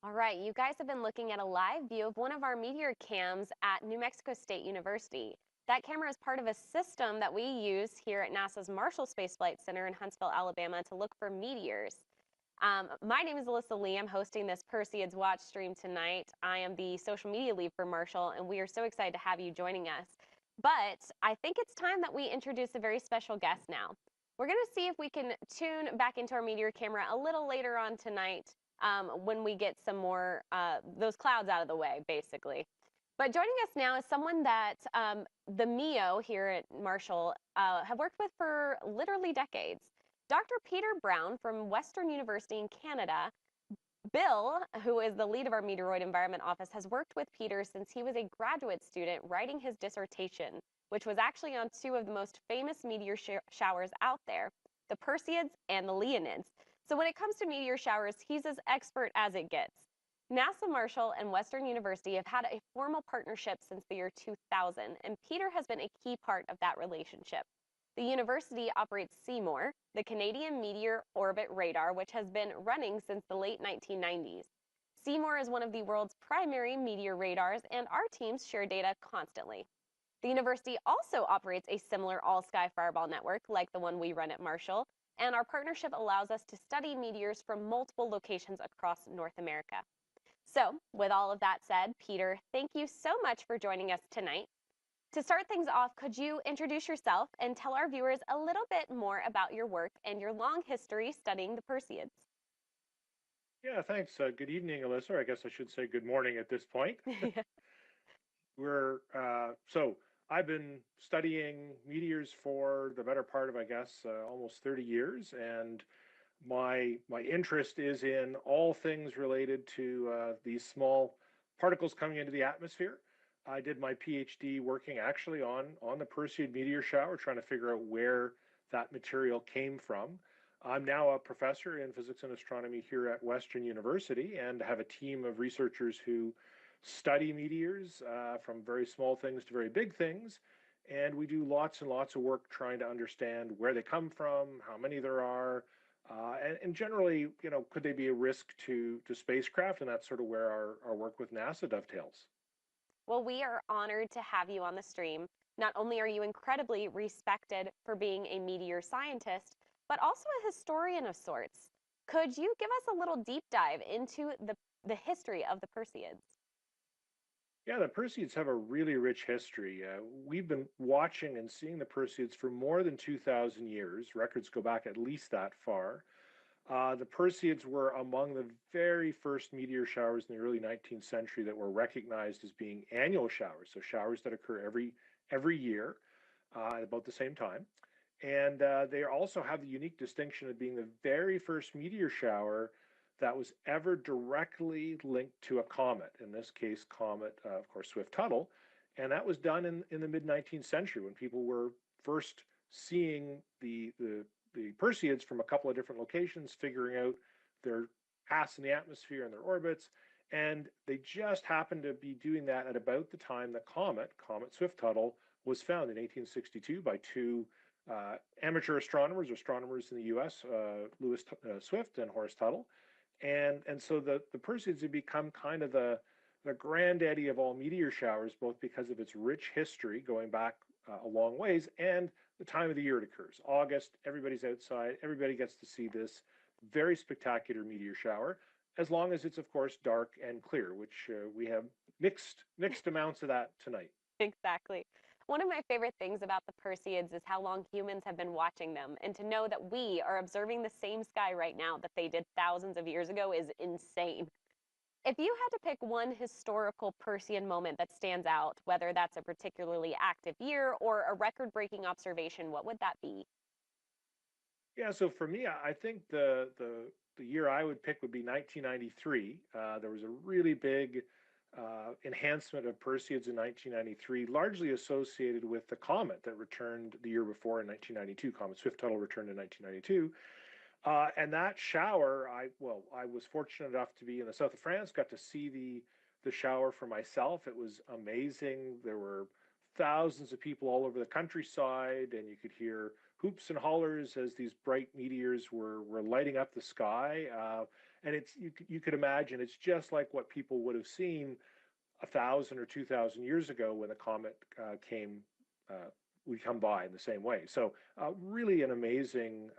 All right, you guys have been looking at a live view of one of our meteor cams at New Mexico State University. That camera is part of a system that we use here at NASA's Marshall Space Flight Center in Huntsville, Alabama to look for meteors. My name is Alyssa Lee. I'm hosting this Perseids watch stream tonight. I am the social media lead for Marshall, and we are so excited to have you joining us. But I think it's time that we introduce a very special guest now. We're going to see if we can tune back into our meteor camera a little later on tonight when we get some more those clouds out of the way, basically. But joining us now is someone that the MEO here at Marshall have worked with for literally decades. Dr. Peter Brown from Western University in Canada. Bill, who is the lead of our Meteoroid Environment Office, has worked with Peter since he was a graduate student writing his dissertation, which was actually on two of the most famous meteor showers out there, the Perseids and the Leonids. So when it comes to meteor showers, he's as expert as it gets. NASA Marshall and Western University have had a formal partnership since the year 2000, and Peter has been a key part of that relationship. The university operates Seymour, the Canadian Meteor Orbit Radar, which has been running since the late 1990s. Seymour is one of the world's primary meteor radars, and our teams share data constantly. The university also operates a similar all-sky fireball network like the one we run at Marshall, and our partnership allows us to study meteors from multiple locations across North America. So, with all of that said, Peter, thank you so much for joining us tonight. To start things off, could you introduce yourself and tell our viewers a little bit more about your work and your long history studying the Perseids? Yeah, thanks. Good evening, Alyssa. I guess I should say good morning at this point. So I've been studying meteors for the better part of, I guess, almost 30 years, and my interest is in all things related to these small particles coming into the atmosphere. I did my PhD working actually on the Perseid meteor shower, trying to figure out where that material came from. I'm now a professor in physics and astronomy here at Western University and have a team of researchers who study meteors from very small things to very big things. And we do lots and lots of work trying to understand where they come from, how many there are, and generally, could they be a risk to spacecraft? And that's sort of where our work with NASA dovetails. Well, we are honored to have you on the stream. Not only are you incredibly respected for being a meteor scientist, but also a historian of sorts. Could you give us a little deep dive into the history of the Perseids? Yeah, the Perseids have a really rich history. We've been watching and seeing the Perseids for more than 2,000 years. Records go back at least that far. The Perseids were among the very first meteor showers in the early 19th century that were recognized as being annual showers, so showers that occur every year at about the same time. And they also have the unique distinction of being the very first meteor shower that was ever directly linked to a comet, in this case, comet, of course, Swift-Tuttle. And that was done in the mid-19th century when people were first seeing the Perseids from a couple of different locations, figuring out their paths in the atmosphere and their orbits. And they just happened to be doing that at about the time the Comet Swift-Tuttle, was found in 1862 by two amateur astronomers in the U.S., Lewis Swift and Horace Tuttle. And so the Perseids have become kind of the granddaddy of all meteor showers, both because of its rich history going back a long ways and the time of the year it occurs. August, everybody's outside, everybody gets to see this very spectacular meteor shower, as long as it's, of course, dark and clear, which we have mixed amounts of that tonight. Exactly. One of my favorite things about the Perseids is how long humans have been watching them, and to know that we are observing the same sky right now that they did thousands of years ago is insane. If you had to pick one historical Perseid moment that stands out, whether that's a particularly active year or a record-breaking observation, what would that be? Yeah, so for me, I think the year I would pick would be 1993. There was a really big enhancement of Perseids in 1993, largely associated with the comet that returned the year before in 1992. Comet Swift-Tuttle returned in 1992. And that shower, I was fortunate enough to be in the south of France, got to see the shower for myself. It was amazing. There were thousands of people all over the countryside, and you could hear hoops and hollers as these bright meteors were lighting up the sky. And you could imagine it's just like what people would have seen 1,000 or 2,000 years ago when the comet came would come by in the same way. So really an amazing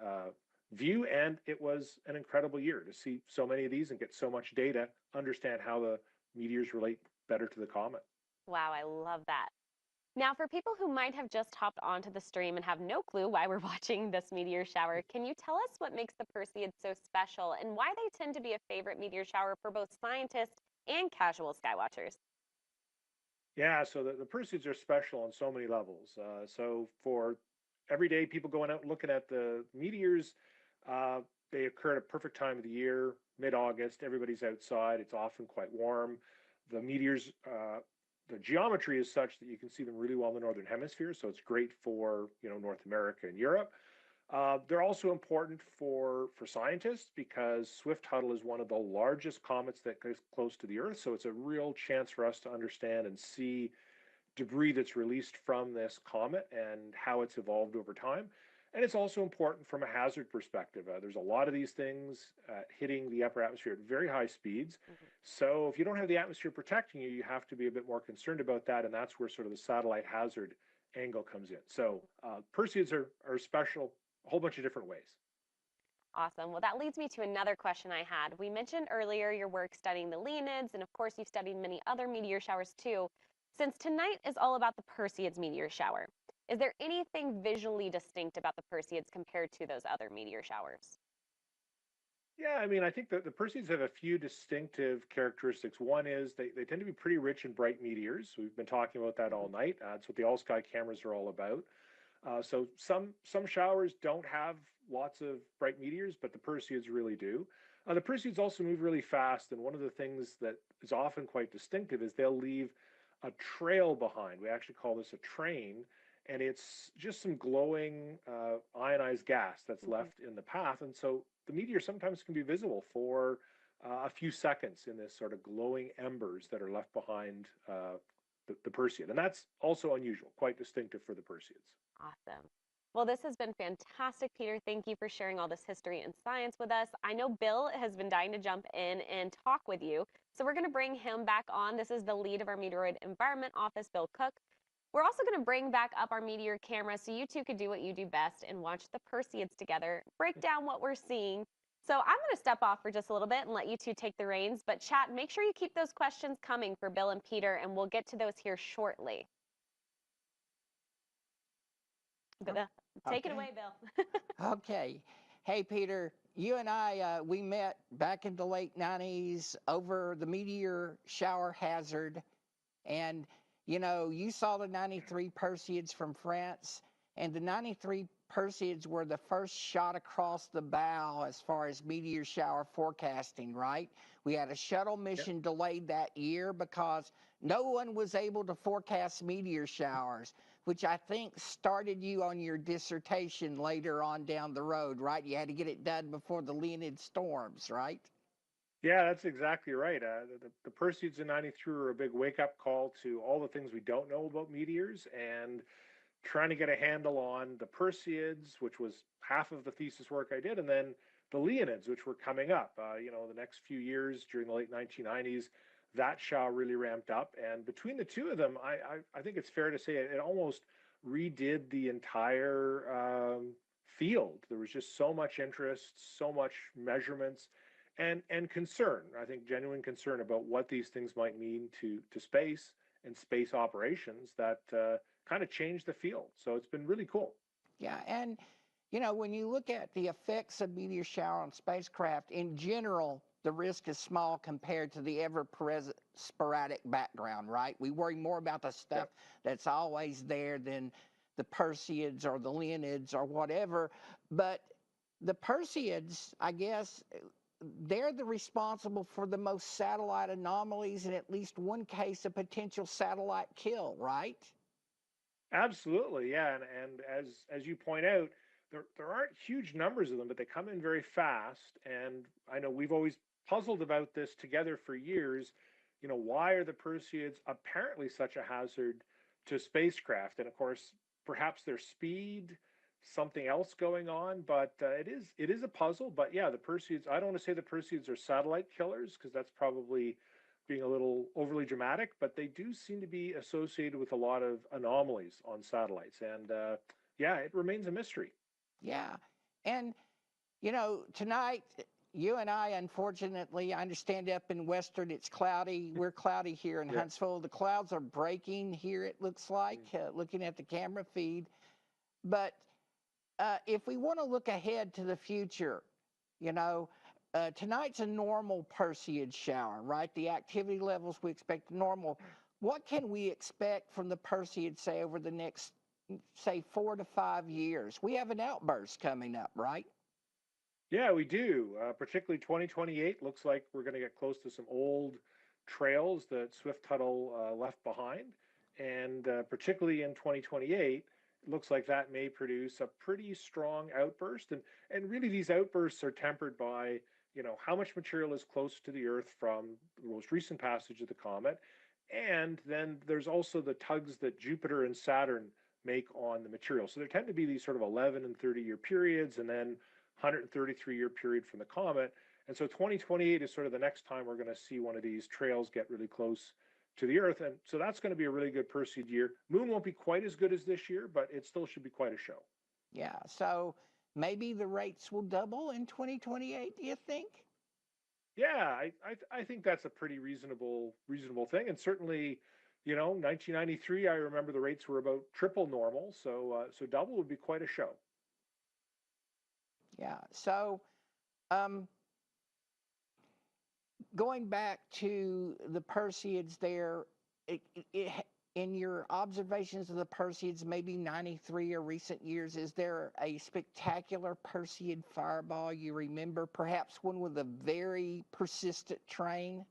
view, and it was an incredible year to see so many of these and get so much data, understand how the meteors relate better to the comet. Wow, I love that. Now, for people who might have just hopped onto the stream and have no clue why we're watching this meteor shower, can you tell us what makes the Perseids so special and why they tend to be a favorite meteor shower for both scientists and casual skywatchers? Yeah, so the Perseids are special on so many levels. So for everyday people going out looking at the meteors, uh, they occur at a perfect time of the year, mid-August. Everybody's outside. It's often quite warm. The meteors, the geometry is such that you can see them really well in the northern hemisphere. So it's great for North America and Europe. They're also important for scientists because Swift-Tuttle is one of the largest comets that goes close to the Earth. So it's a real chance for us to understand and see debris that's released from this comet and how it's evolved over time. And it's also important from a hazard perspective. There's a lot of these things hitting the upper atmosphere at very high speeds. Mhm. So if you don't have the atmosphere protecting you, you have to be a bit more concerned about that. And that's where sort of the satellite hazard angle comes in. So Perseids are special a whole bunch of different ways. Awesome. Well, that leads me to another question I had. We mentioned earlier your work studying the Leonids, and of course, you've studied many other meteor showers too. Since tonight is all about the Perseids meteor shower, is there anything visually distinct about the Perseids compared to those other meteor showers? Yeah, I mean, I think that the Perseids have a few distinctive characteristics. One is they tend to be pretty rich in bright meteors. We've been talking about that all Mhm. night. That's what the all sky cameras are all about. So some showers don't have lots of bright meteors, but the Perseids really do. The Perseids also move really fast, and one of the things that is often quite distinctive is they'll leave a trail behind. We actually call this a train, and it's just some glowing ionized gas that's Mhm. left in the path. And so the meteor sometimes can be visible for a few seconds in this sort of glowing embers that are left behind the Perseid. And that's also unusual, quite distinctive for the Perseids. Awesome. Well, this has been fantastic, Peter. Thank you for sharing all this history and science with us. I know Bill has been dying to jump in and talk with you, so we're going to bring him back on. This is the lead of our Meteoroid Environment Office, Bill Cook. We're also going to bring back up our meteor camera so you two could do what you do best and watch the Perseids together, break down what we're seeing. So I'm going to step off for just a little bit and let you two take the reins. But chat, make sure you keep those questions coming for Bill and Peter, and we'll get to those here shortly. Oh, Take it okay. away, Bill. Okay. Hey, Peter, you and I, we met back in the late 90s over the meteor shower hazard. And, you saw the 93 Perseids from France, and the 93 Perseids were the first shot across the bow as far as meteor shower forecasting, right? We had a shuttle Yep. mission delayed that year because no one was able to forecast meteor showers, which I think started you on your dissertation later on down the road, right? You had to get it done before the Leonid storms, right? Yeah, that's exactly right. The Perseids in '93 were a big wake-up call to all the things we don't know about meteors and trying to get a handle on the Perseids, which was half of the thesis work I did, and then the Leonids, which were coming up. The next few years during the late 1990s, that show really ramped up. And between the two of them, I think it's fair to say it almost redid the entire field. There was just so much interest, so much measurements, and concern. I think genuine concern about what these things might mean to space and space operations that kind of changed the field. So it's been really cool. Yeah, and when you look at the effects of meteor shower on spacecraft in general, the risk is small compared to the ever-present sporadic background, right? We worry more about the Yeah, stuff that's always there than the Perseids or the Leonids or whatever. But the Perseids, I guess, they're the responsible for the most satellite anomalies and at least one case of potential satellite kill, right? absolutely. Yeah, and as you point out, there aren't huge numbers of them, but they come in very fast. And I know we've always puzzled about this together for years. Why are the Perseids apparently such a hazard to spacecraft? And of course, perhaps their speed something else going on, but it is a puzzle. But yeah, the Perseids. I don't want to say the Perseids are satellite killers because that's probably being a little overly dramatic. But they do seem to be associated with a lot of anomalies on satellites, and yeah, it remains a mystery. Yeah. And, tonight, you and I, unfortunately, I understand up in Western it's cloudy. We're cloudy here in Yeah. Huntsville. The clouds are breaking here, it looks like, looking at the camera feed. But if we want to look ahead to the future, you know, tonight's a normal Perseid shower, right? The activity levels we expect normal. What can we expect from the Perseid, say, over the next, say, 4 to 5 years? We have an outburst coming up, right? Yeah, we do. Particularly 2028 looks like we're going to get close to some old trails that Swift Tuttle left behind. And particularly in 2028, it looks like that may produce a pretty strong outburst. And really, these outbursts are tempered by, how much material is close to the Earth from the most recent passage of the comet. And then there's also the tugs that Jupiter and Saturn make on the material. So there tend to be these sort of 11 and 30-year periods, and then 133-year period from the comet. And so 2028 is sort of the next time we're going to see one of these trails get really close to the Earth. And so that's going to be a really good Perseid year. Moon won't be quite as good as this year, but it still should be quite a show. Yeah. So maybe the rates will double in 2028, do you think? Yeah, I think that's a pretty reasonable thing. And certainly, 1993, I remember the rates were about triple normal. So double would be quite a show. Yeah. So, um, going back to the Perseids there, in your observations of the Perseids, maybe 93 or recent years, is there a spectacular Perseid fireball you remember? Perhaps one with a very persistent train?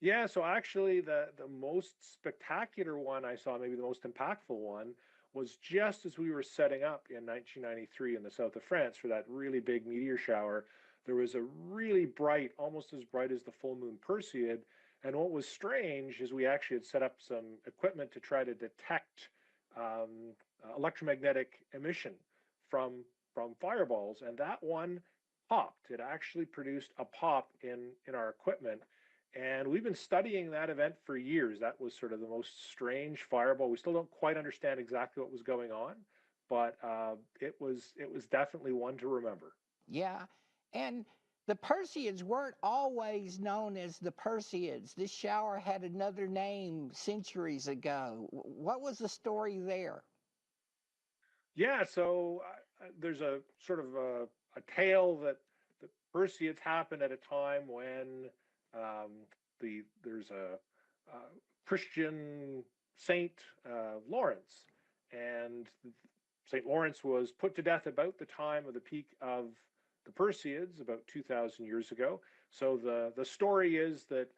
Yeah, so actually the most spectacular one I saw, maybe the most impactful one, was just as we were setting up in 1993 in the south of France for that really big meteor shower. There was a really bright, almost as bright as the full moon Perseid. And what was strange is we actually had set up some equipment to try to detect electromagnetic emission from from fireballs, and that one popped. It actually produced a pop in our equipment, and we've been studying that event for years. That was sort of the most strange fireball. We still don't quite understand exactly what was going on, but it was definitely one to remember. Yeah. And the Perseids weren't always known as the Perseids. This shower had another name centuries ago. What was the story there? Yeah, so there's a sort of a tale that the Perseids happened at a time when there's a Christian saint, Lawrence, and Saint Lawrence was put to death about the time of the peak of the Perseids, about 2,000 years ago. So the story is that,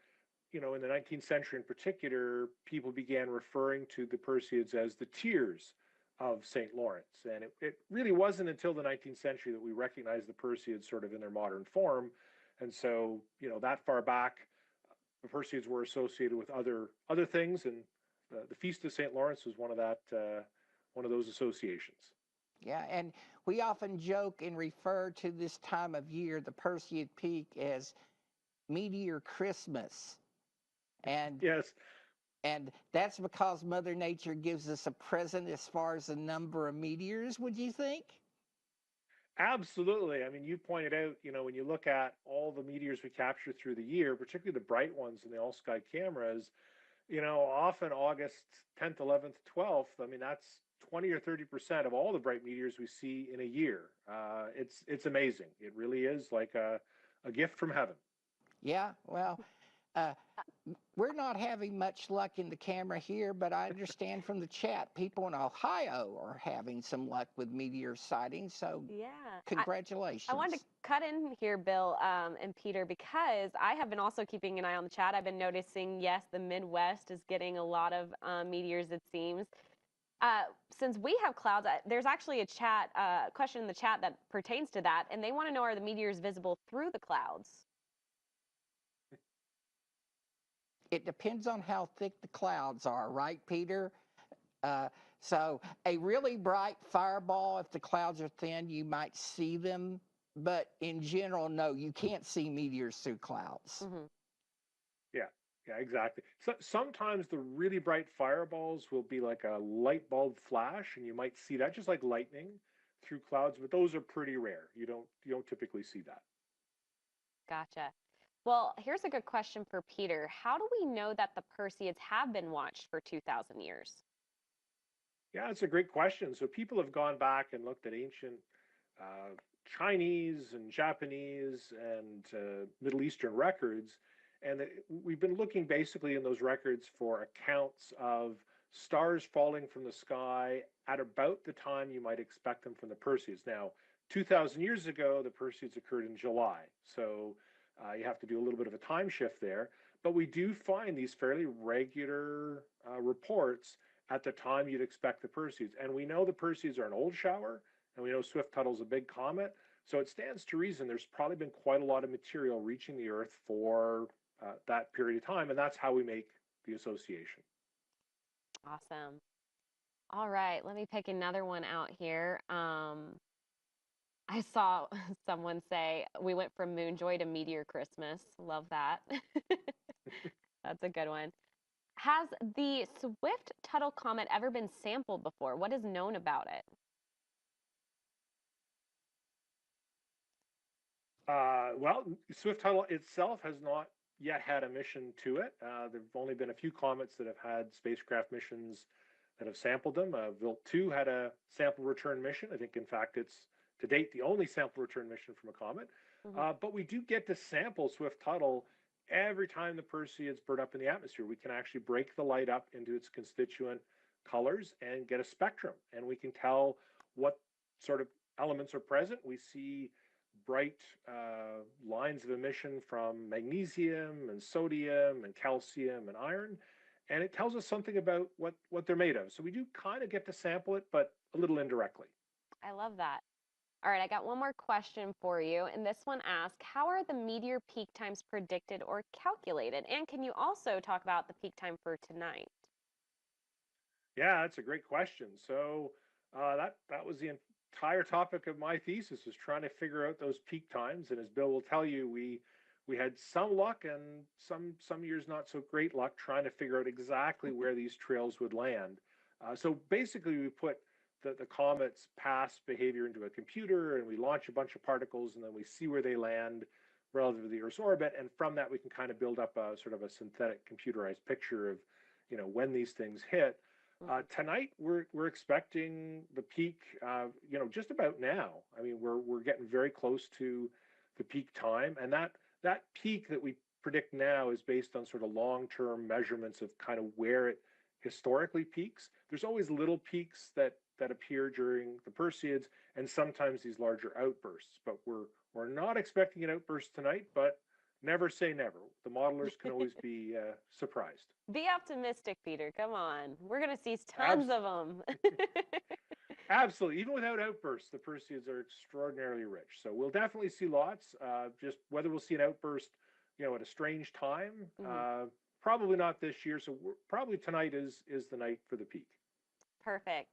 in the 19th century in particular, people began referring to the Perseids as the tears of St. Lawrence. And it really wasn't until the 19th century that we recognized the Perseids sort of in their modern form. And so, that far back, the Perseids were associated with other things, and the Feast of St. Lawrence was one of those associations. Yeah, and we often joke and refer to this time of year, the Perseid peak, as Meteor Christmas. And Yes, and that's because Mother Nature gives us a present as far as the number of meteors, would you think? absolutely. I mean, you pointed out, when you look at all the meteors we capture through the year, particularly the bright ones in the all sky cameras, often August 10th, 11th, 12th, I mean, that's 20 or 30% of all the bright meteors we see in a year. It's amazing. It really is like a gift from heaven. Yeah, well, uh, we're not having much luck in the camera here, but I understand from the chat people in Ohio are having some luck with meteor sightings. So, Yeah. I wanted to congratulations. cut in here, Bill and Peter, because I have been also keeping an eye on the chat. I've been noticing, yes, the Midwest is getting a lot of meteors, it seems. Uh, since we have clouds, there's actually a chat question in the chat that pertains to that, and they want to know, are the meteors visible through the clouds? It depends on how thick the clouds are, right, Peter? Uh, So a really bright fireball, if the clouds are thin, you might see them. But in general, no, you can't see meteors through clouds. Hmm. Yeah, yeah, exactly. So sometimes the really bright fireballs will be like a light bulb flash, and you might see that just like lightning through clouds, but those are pretty rare. You don't typically see that. Gotcha. Well, here's a good question for Peter. How do we know that the Perseids have been watched for 2,000 years? Yeah, that's a great question. So people have gone back and looked at ancient uh, Chinese and Japanese and Middle Eastern records, and we've been looking basically in those records for accounts of stars falling from the sky at about the time you might expect them from the Perseids. Now, 2,000 years ago, the Perseids occurred in July, so you have to do a little bit of a time shift there. But we do find these fairly regular reports at the time you'd expect the Perseids. And we know the Perseids are an old shower, and we know Swift-Tuttle's a big comet. So it stands to reason there's probably been quite a lot of material reaching the Earth for that period of time, and that's how we make the association. Awesome. All right, let me pick another one out here. I saw someone say we went from Moonjoy to Meteor Christmas. Love that. That's a good one. Has the Swift-Tuttle comet ever been sampled before? What is known about it? Well, Swift-Tuttle itself has not yet had a mission to it. There've only been a few comets that have had spacecraft missions that have sampled them. Wilt 2 had a sample return mission. I think, in fact, it's to date the only sample return mission from a comet. Hmm. But we do get to sample Swift-Tuttle every time the Perseids burn up in the atmosphere. We can actually break the light up into its constituent colors and get a spectrum, and we can tell what sort of elements are present. We see bright lines of emission from magnesium and sodium and calcium and iron, and it tells us something about what they're made of. So we do kind of get to sample it, but a little indirectly. I love that. All right, I got one more question for you. And this one asks, how are the meteor peak times predicted or calculated? And can you also talk about the peak time for tonight? Yeah, that's a great question. So that was the entire topic of my thesis, was trying to figure out those peak times. And as Bill will tell you, we had some luck and some years not so great luck trying to figure out exactly where these trails would land. So basically, we put the comet's past behavior into a computer, and we launch a bunch of particles, and then we see where they land relative to the Earth's orbit. And from that, we can kind of build up a sort of a synthetic computerized picture of, when these things hit. Mhm. Tonight we're expecting the peak, just about now. I mean, we're getting very close to the peak time, and that peak that we predict now is based on sort of long-term measurements of kind of where it historically peaks. There's always little peaks that appear during the Perseids, and sometimes these larger outbursts. But we're not expecting an outburst tonight, but never say never. The modelers can always be surprised. Be optimistic, Peter. Come on. We're going to see tons Abs- of them. Absolutely. Even without outbursts, the Perseids are extraordinarily rich. So we'll definitely see lots. Just whether we'll see an outburst, at a strange time, Mhm. probably not this year. So probably tonight is the night for the peak. Perfect.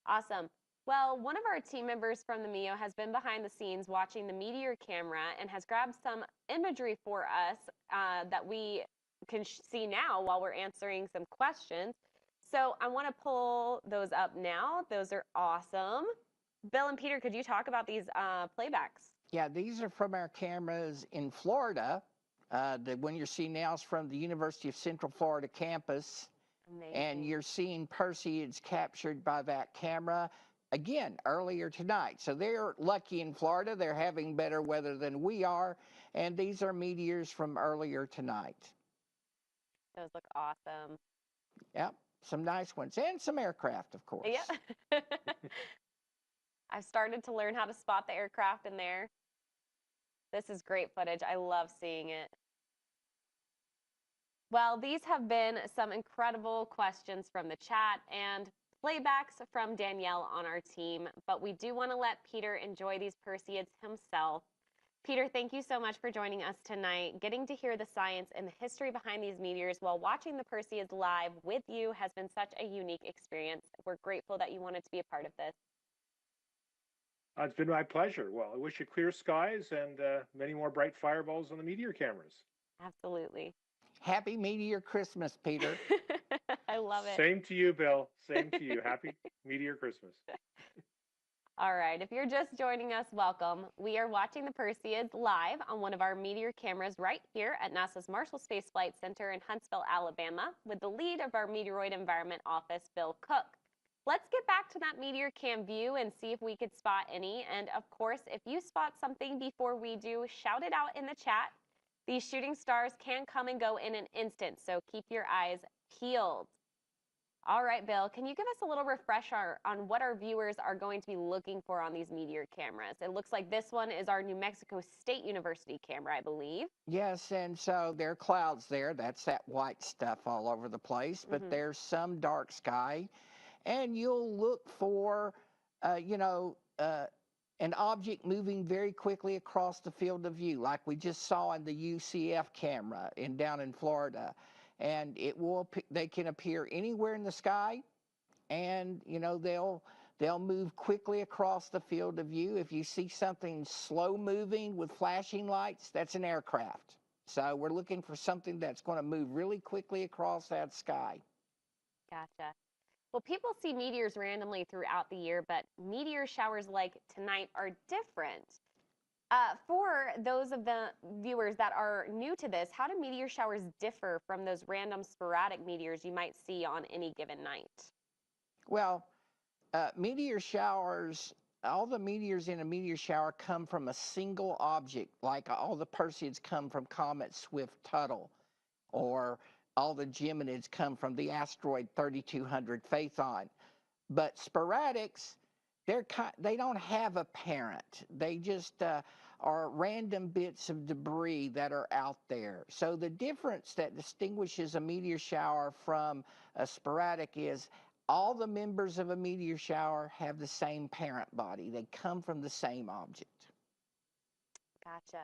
Awesome. Well, one of our team members from the MEO has been behind the scenes watching the Meteor camera and has grabbed some imagery for us that we can see now while we're answering some questions. So I want to pull those up now. Those are awesome. Bill and Peter, could you talk about these playbacks? Yeah, these are from our cameras in Florida. The one you're seeing now is from the University of Central Florida campus. And Amazing. you're seeing Perseids captured by that camera again earlier tonight. So they're lucky in Florida. They're having better weather than we are. And these are meteors from earlier tonight. Those look awesome. Yep, some nice ones. And some aircraft, of course. Yeah. I've started to learn how to spot the aircraft in there. This is great footage. I love seeing it. Well, these have been some incredible questions from the chat and playbacks from Danielle on our team, but we do want to let Peter enjoy these Perseids himself. Peter, thank you so much for joining us tonight. Getting to hear the science and the history behind these meteors while watching the Perseids live with you has been such a unique experience. We're grateful that you wanted to be a part of this. It's been my pleasure. Well, I wish you clear skies and many more bright fireballs on the meteor cameras. Absolutely. Happy Meteor Christmas, Peter. I love it. Same to you, Bill. Same to you. Happy Meteor Christmas. All right, if you're just joining us, welcome. We are watching the Perseids live on one of our meteor cameras right here at NASA's Marshall Space Flight Center in Huntsville, Alabama, with the lead of our Meteoroid Environment Office, Bill Cook. Let's get back to that meteor cam view and see if we could spot any. And of course, if you spot something before we do, shout it out in the chat. These shooting stars can come and go in an instant, so keep your eyes peeled. All right, Bill, can you give us a little refresher on what our viewers are going to be looking for on these meteor cameras? It looks like this one is our New Mexico State University camera, I believe. Yes, and so there are clouds there. That's that white stuff all over the place, but there's some dark sky. And you'll look for, an object moving very quickly across the field of view, like we just saw in the UCF camera down in Florida. And they can appear anywhere in the sky, and they'll move quickly across the field of view. If you see something slow moving with flashing lights, that's an aircraft. So we're looking for something that's going to move really quickly across that sky. Gotcha. Well, people see meteors randomly throughout the year, but meteor showers like tonight are different. For those of the viewers that are new to this, how do meteor showers differ from those random sporadic meteors you might see on any given night? Well, meteor showers, all the meteors in a meteor shower come from a single object, like all the Perseids come from Comet Swift-Tuttle, or all the Geminids come from the asteroid 3200 Phaethon. But sporadics, they don't have a parent. They just are random bits of debris that are out there. So the difference that distinguishes a meteor shower from a sporadic is all the members of a meteor shower have the same parent body. They come from the same object. Gotcha.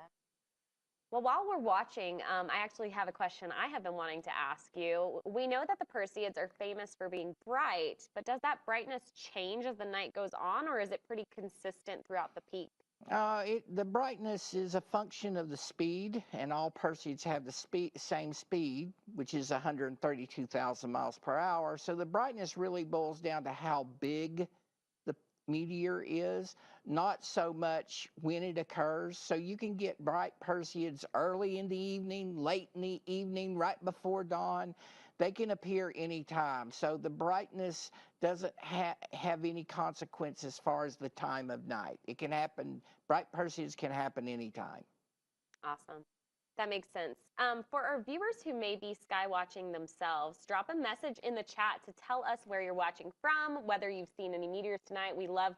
Well, while we're watching, I actually have a question I have been wanting to ask you. We know that the Perseids are famous for being bright, but does that brightness change as the night goes on, or is it pretty consistent throughout the peak? The brightness is a function of the speed, and all Perseids have the same speed, which is 132,000 miles per hour. So the brightness really boils down to how big the meteor is, not so much when it occurs. So you can get bright Perseids early in the evening, late in the evening, right before dawn. They can appear anytime. So the brightness doesn't have any consequence as far as the time of night. It can happen, bright Perseids can happen anytime. Awesome. That makes sense. For our viewers who may be sky watching themselves, drop a message in the chat to tell us where you're watching from, whether you've seen any meteors tonight. We love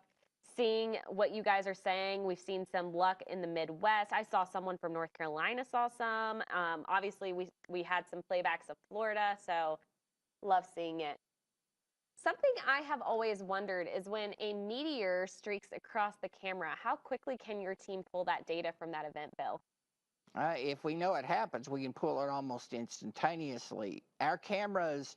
seeing what you guys are saying. We've seen some luck in the Midwest. I saw someone from North Carolina saw some. Obviously, we had some playbacks of Florida, so love seeing it. Something I have always wondered is when a meteor streaks across the camera, how quickly can your team pull that data from that event, Bill? If we know it happens, we can pull it almost instantaneously. Our cameras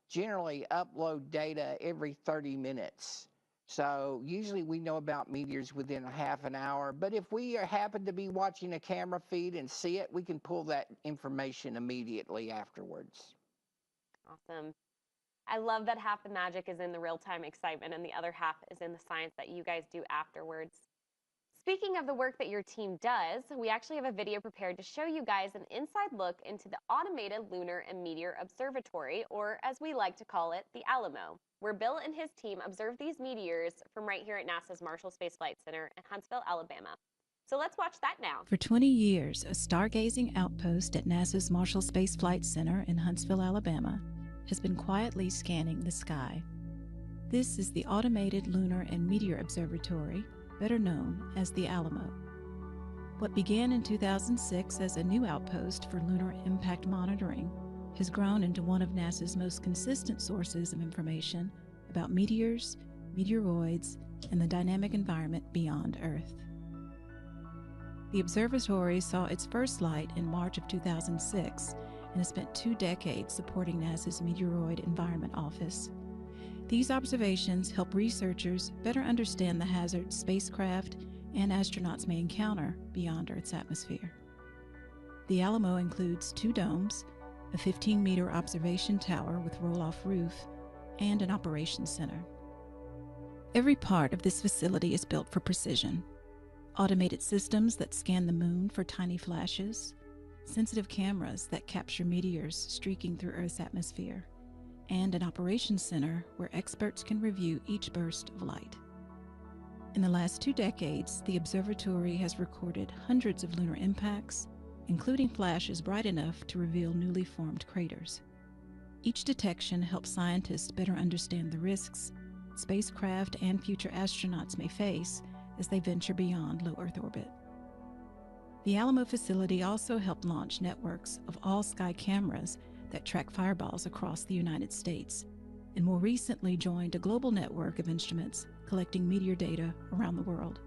generally upload data every 30 minutes. So usually we know about meteors within a half an hour. But if we happen to be watching a camera feed and see it, we can pull that information immediately afterwards. Awesome. I love that half the magic is in the real-time excitement and the other half is in the science that you guys do afterwards. Speaking of the work that your team does, we actually have a video prepared to show you guys an inside look into the Automated Lunar and Meteor Observatory, or as we like to call it, the Alamo, where Bill and his team observe these meteors from right here at NASA's Marshall Space Flight Center in Huntsville, Alabama. So let's watch that now. For 20 years, a stargazing outpost at NASA's Marshall Space Flight Center in Huntsville, Alabama, has been quietly scanning the sky. This is the Automated Lunar and Meteor Observatory, better known as the Alamo. What began in 2006 as a new outpost for lunar impact monitoring has grown into one of NASA's most consistent sources of information about meteors, meteoroids, and the dynamic environment beyond Earth. The observatory saw its first light in March of 2006 and has spent 2 decades supporting NASA's Meteoroid Environment Office. These observations help researchers better understand the hazards spacecraft and astronauts may encounter beyond Earth's atmosphere. The Alamo includes 2 domes, a 15-meter observation tower with roll-off roof, and an operations center. Every part of this facility is built for precision. Automated systems that scan the moon for tiny flashes, sensitive cameras that capture meteors streaking through Earth's atmosphere, and an operations center where experts can review each burst of light. In the last 2 decades, the observatory has recorded hundreds of lunar impacts, including flashes bright enough to reveal newly formed craters. Each detection helps scientists better understand the risks spacecraft and future astronauts may face as they venture beyond low Earth orbit. The Alamo facility also helped launch networks of all-sky cameras that track fireballs across the United States, and more recently joined a global network of instruments collecting meteor data around the world.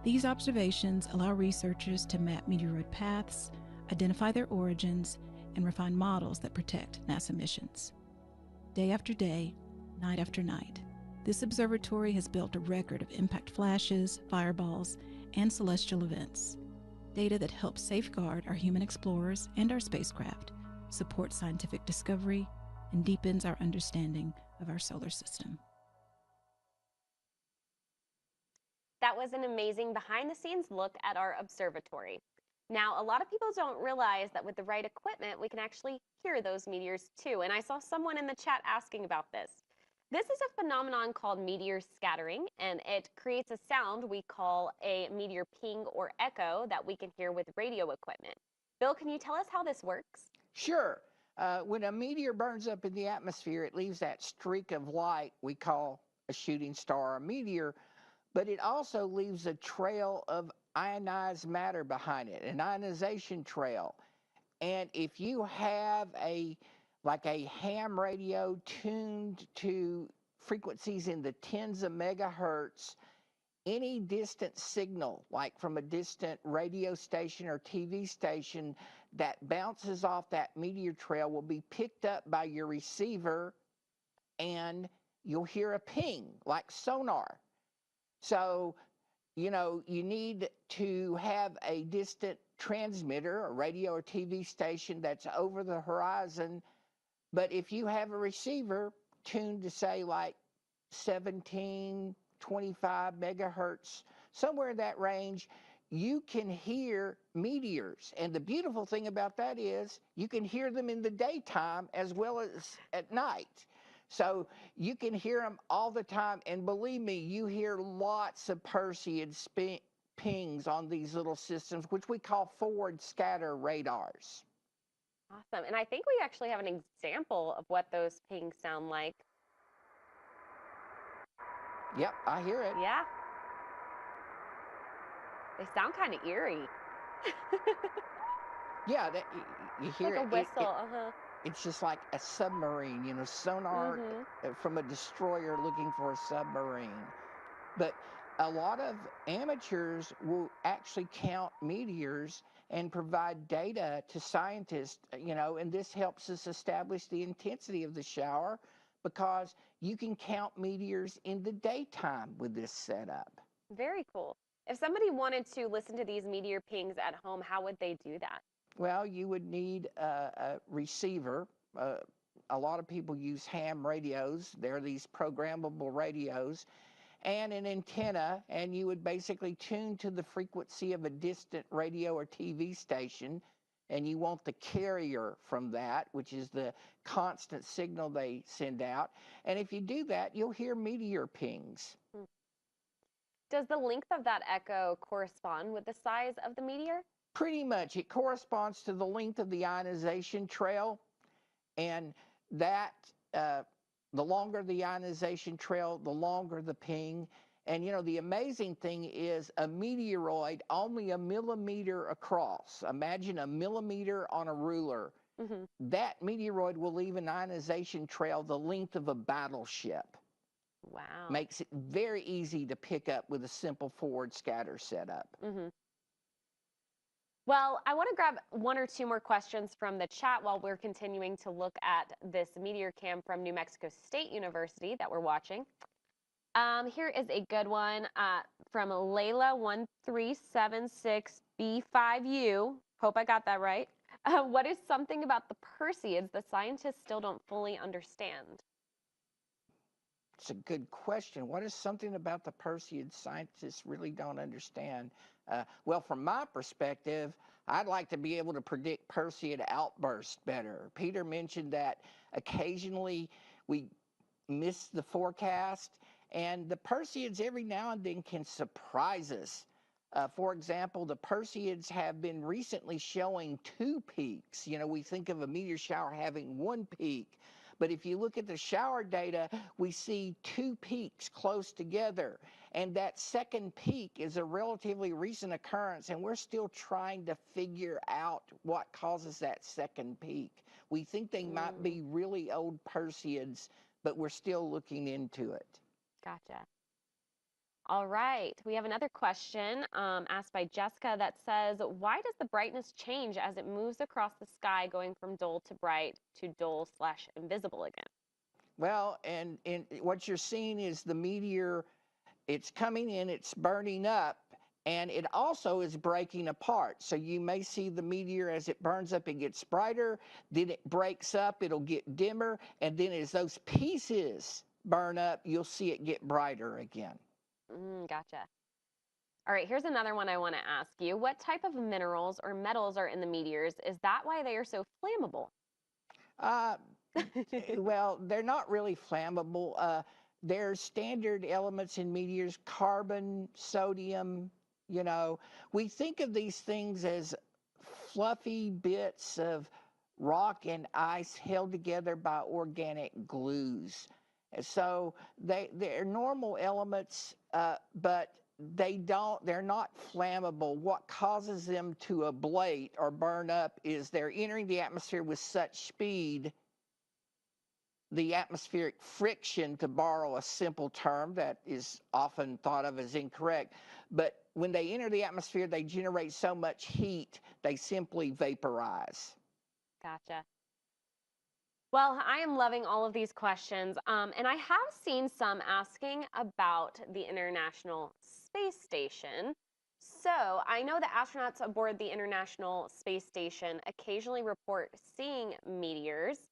These observations allow researchers to map meteoroid paths, identify their origins, and refine models that protect NASA missions. Day after day, night after night, this observatory has built a record of impact flashes, fireballs, and celestial events, data that helps safeguard our human explorers and our spacecraft, support scientific discovery, and deepens our understanding of our solar system. That was an amazing behind-the-scenes look at our observatory. Now, a lot of people don't realize that with the right equipment, we can actually hear those meteors too. And I saw someone in the chat asking about this. This is a phenomenon called meteor scattering, and it creates a sound we call a meteor ping or echo that we can hear with radio equipment. Bill, can you tell us how this works? Sure. When a meteor burns up in the atmosphere, it leaves that streak of light we call a shooting star or meteor, but it also leaves a trail of ionized matter behind it, an ionization trail. And if you have like a ham radio tuned to frequencies in the tens of megahertz, any distant signal, like from a distant radio station or TV station that bounces off that meteor trail will be picked up by your receiver and you'll hear a ping like sonar. So, you need to have a distant transmitter, a radio or TV station that's over the horizon. But if you have a receiver tuned to say like 1725 megahertz, somewhere in that range, you can hear meteors. And the beautiful thing about that is you can hear them in the daytime as well as at night. So you can hear them all the time. And believe me, you hear lots of Perseid pings on these little systems, which we call forward scatter radars. Awesome. And I think we actually have an example of what those pings sound like. Yep, I hear it. Yeah. They sound kind of eerie. Yeah, you hear like a whistle. It's just like a submarine, sonar from a destroyer looking for a submarine. But a lot of amateurs will actually count meteors and provide data to scientists, and this helps us establish the intensity of the shower because you can count meteors in the daytime with this setup. Very cool. If somebody wanted to listen to these meteor pings at home, how would they do that? Well, you would need a receiver. A lot of people use ham radios. They're these programmable radios. And an antenna, and you would basically tune to the frequency of a distant radio or TV station, and you want the carrier from that, which is the constant signal they send out. And if you do that, you'll hear meteor pings. Does the length of that echo correspond with the size of the meteor? Pretty much. It corresponds to the length of the ionization trail, and that the longer the ionization trail, the longer the ping. And the amazing thing is a meteoroid only a millimeter across. Imagine a millimeter on a ruler. That meteoroid will leave an ionization trail the length of a battleship. Wow. Makes it very easy to pick up with a simple forward scatter setup. Well, I want to grab one or two more questions from the chat while we're continuing to look at this meteor cam from New Mexico State University that we're watching. Here is a good one from Layla1376B5U. Hope I got that right. What is something about the Perseids the scientists still don't fully understand? It's a good question. What is something about the Perseid scientists really don't understand? Well, from my perspective, I'd like to be able to predict Perseid outbursts better. Peter mentioned that occasionally we miss the forecast, and the Perseids every now and then can surprise us. For example, the Perseids have been recently showing two peaks. You know, we think of a meteor shower having one peak, but if you look at the shower data, we see two peaks close together. And that second peak is a relatively recent occurrence, and we're still trying to figure out what causes that second peak. We think they might be really old Perseids, but we're still looking into it. Gotcha. All right. We have another question asked by Jessica that says, why does the brightness change as it moves across the sky, going from dull to bright to dull/invisible again? Well, and what you're seeing is the meteor, it's coming in, it's burning up, and it also is breaking apart. So you may see the meteor as it burns up, it gets brighter, then it breaks up, it'll get dimmer, and then as those pieces burn up, you'll see it get brighter again. Gotcha. All right, here's another one I want to ask you. What type of minerals or metals are in the meteors? Is that why they are so flammable? Uh, well, they're not really flammable. There's standard elements in meteors, carbon, sodium, you know. We think of these things as fluffy bits of rock and ice held together by organic glues. So they're normal elements, but they're not flammable. What causes them to ablate or burn up is they're entering the atmosphere with such speed, the atmospheric friction, to borrow a simple term that is often thought of as incorrect, but when they enter the atmosphere, they generate so much heat, they simply vaporize. Gotcha. Well, I am loving all of these questions, and I have seen some asking about the International Space Station. So I know that astronauts aboard the International Space Station occasionally report seeing meteors,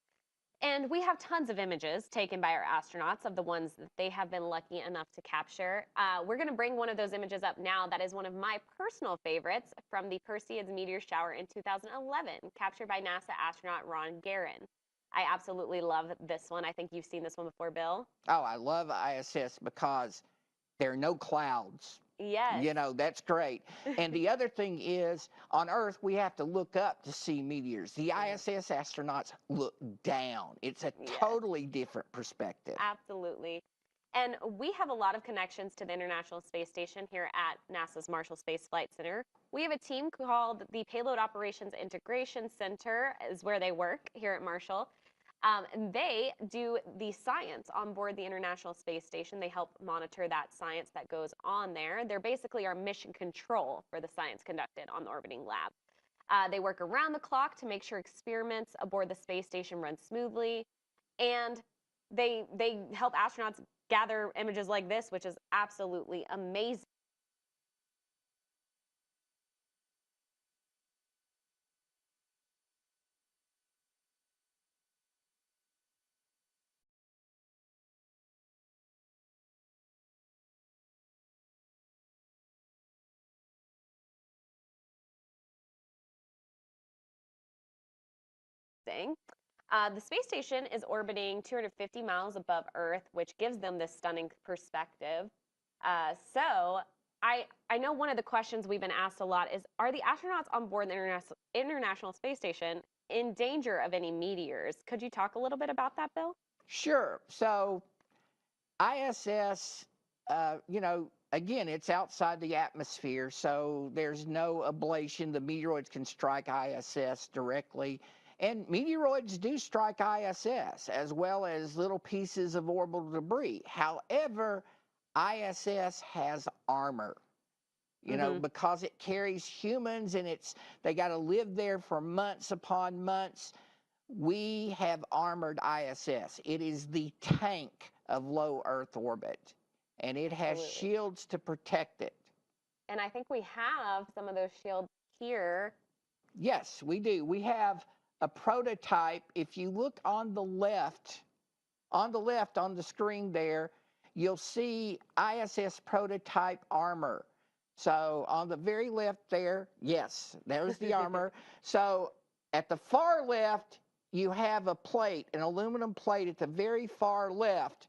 and we have tons of images taken by our astronauts of the ones that they have been lucky enough to capture. We're going to bring one of those images up now. That is one of my personal favorites from the Perseids Meteor Shower in 2011, captured by NASA astronaut Ron Guerin. I absolutely love this one. I think you've seen this one before, Bill. Oh, I love ISS because there are no clouds. Yes. You know, that's great. And the other thing is, on Earth, we have to look up to see meteors. The ISS astronauts look down. It's a totally different perspective. Absolutely. And we have a lot of connections to the International Space Station here at NASA's Marshall Space Flight Center. We have a team called the Payload Operations Integration Center, is where they work here at Marshall. And they do the science on board the International Space Station. They help monitor that science that goes on there. They're basically our mission control for the science conducted on the orbiting lab. They work around the clock to make sure experiments aboard the space station run smoothly. And they help astronauts gather images like this, which is absolutely amazing. The space station is orbiting 250 miles above Earth, which gives them this stunning perspective. So I know one of the questions we've been asked a lot is, are the astronauts on board the International Space Station in danger of any meteors? Could you talk a little bit about that, Bill? Sure. So ISS, you know, again, it's outside the atmosphere, so there's no ablation. The meteoroids can strike ISS directly. And meteoroids do strike ISS, as well as little pieces of orbital debris. However, ISS has armor. you know, because it carries humans and they got to live there for months upon months. We have armored ISS. It is the tank of low Earth orbit, and it has Absolutely. shields to protect it. And I think we have some of those shields here. Yes, we do. We have a prototype. If you look on the left on the screen there, you'll see ISS prototype armor. So on the very left there, yes, there's the armor. So at the far left, you have a plate, an aluminum plate at the very far left,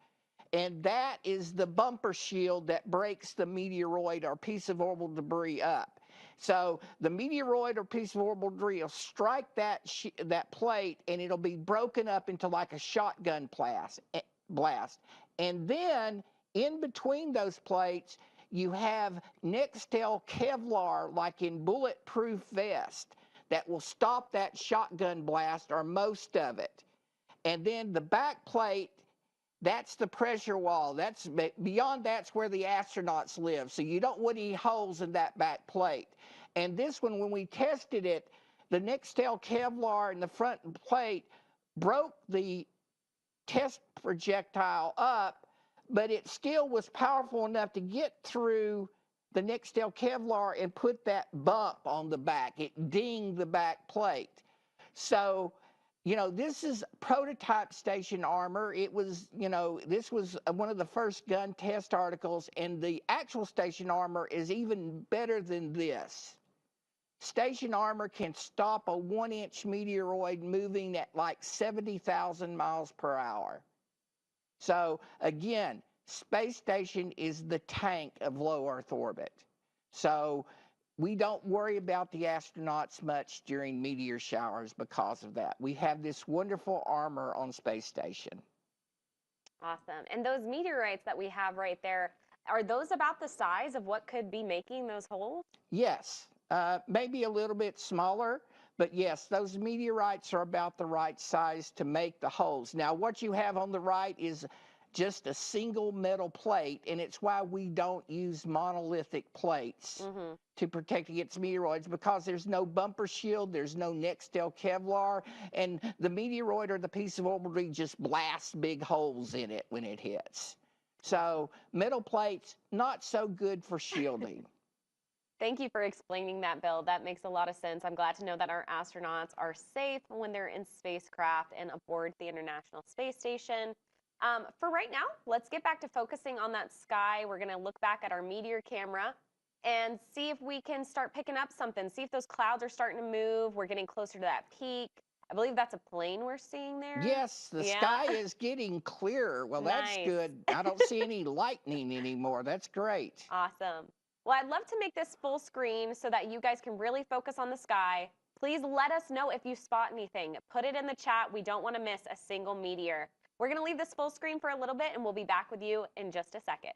and that is the bumper shield that breaks the meteoroid or piece of orbital debris up. So the meteoroid or piece of orbital debris will strike that plate, and it'll be broken up into like a shotgun blast. And then in between those plates, you have Nextel Kevlar, like in bulletproof vest, that will stop that shotgun blast or most of it. And then the back plate, that's the pressure wall. That's beyond, that's where the astronauts live. So you don't want any holes in that back plate. And this one, when we tested it, the Nextel Kevlar in the front plate broke the test projectile up, but it still was powerful enough to get through the Nextel Kevlar and put that bump on the back. It dinged the back plate. So, you know, this is prototype station armor. It was, you know, this was one of the first gun test articles, and the actual station armor is even better than this. Station armor can stop a 1-inch meteoroid moving at like 70,000 miles per hour. So again, space station is the tank of low Earth orbit. So we don't worry about the astronauts much during meteor showers because of that. We have this wonderful armor on space station. Awesome. And those meteorites that we have right there, are those about the size of what could be making those holes? Yes, maybe a little bit smaller, but yes, those meteorites are about the right size to make the holes. Now, what you have on the right is just a single metal plate, and it's why we don't use monolithic plates to protect against meteoroids, because there's no bumper shield, there's no Nextel Kevlar, and the meteoroid or the piece of orbital debris just blasts big holes in it when it hits. So metal plates, not so good for shielding. Thank you for explaining that, Bill. That makes a lot of sense. I'm glad to know that our astronauts are safe when they're in spacecraft and aboard the International Space Station. For right now, let's get back to focusing on that sky. We're going to look back at our meteor camera and see if we can start picking up something, see if those clouds are starting to move. We're getting closer to that peak. I believe that's a plane we're seeing there. Yes, the sky is getting clearer. Well, that's Nice. good. I don't see any lightning anymore. That's great. Awesome. Well, I'd love to make this full screen so that you guys can really focus on the sky. Please let us know if you spot anything. Put it in the chat. We don't want to miss a single meteor. We're going to leave this full screen for a little bit, and we'll be back with you in just a second.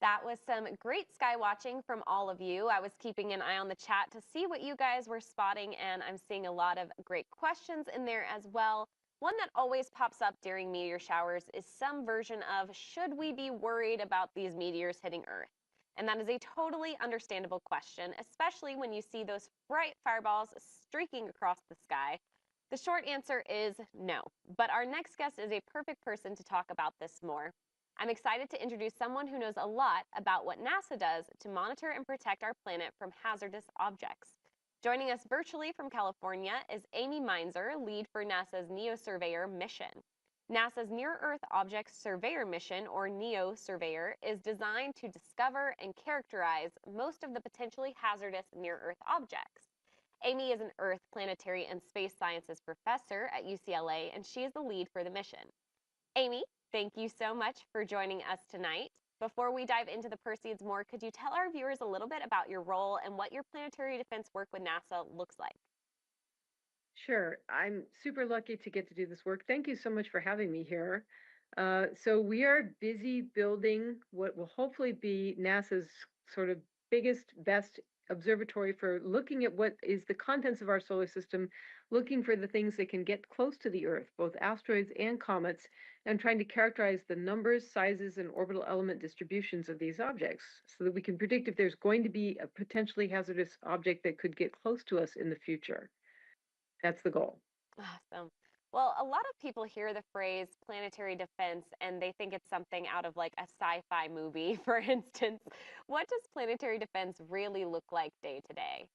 That was some great sky watching from all of you. I was keeping an eye on the chat to see what you guys were spotting, and I'm seeing a lot of great questions in there as well. One that always pops up during meteor showers is some version of, should we be worried about these meteors hitting Earth? And that is a totally understandable question, especially when you see those bright fireballs streaking across the sky. The short answer is no, but our next guest is a perfect person to talk about this more. I'm excited to introduce someone who knows a lot about what NASA does to monitor and protect our planet from hazardous objects. Joining us virtually from California is Amy Mainzer, lead for NASA's NEO Surveyor mission. NASA's Near-Earth Objects Surveyor mission, or NEO Surveyor, is designed to discover and characterize most of the potentially hazardous near-Earth objects. Amy is an Earth, planetary, and space sciences professor at UCLA, and she is the lead for the mission. Amy, thank you so much for joining us tonight. Before we dive into the Perseids more, could you tell our viewers a little bit about your role and what your planetary defense work with NASA looks like? Sure. I'm super lucky to get to do this work. Thank you so much for having me here. So we are busy building what will hopefully be NASA's sort of biggest, best observatory for looking at what is the contents of our solar system, looking for the things that can get close to the Earth, both asteroids and comets, and trying to characterize the numbers, sizes, and orbital element distributions of these objects so that we can predict if there's going to be a potentially hazardous object that could get close to us in the future. That's the goal. Awesome. Well, a lot of people hear the phrase planetary defense and they think it's something out of like a sci-fi movie, for instance. What does planetary defense really look like day to day?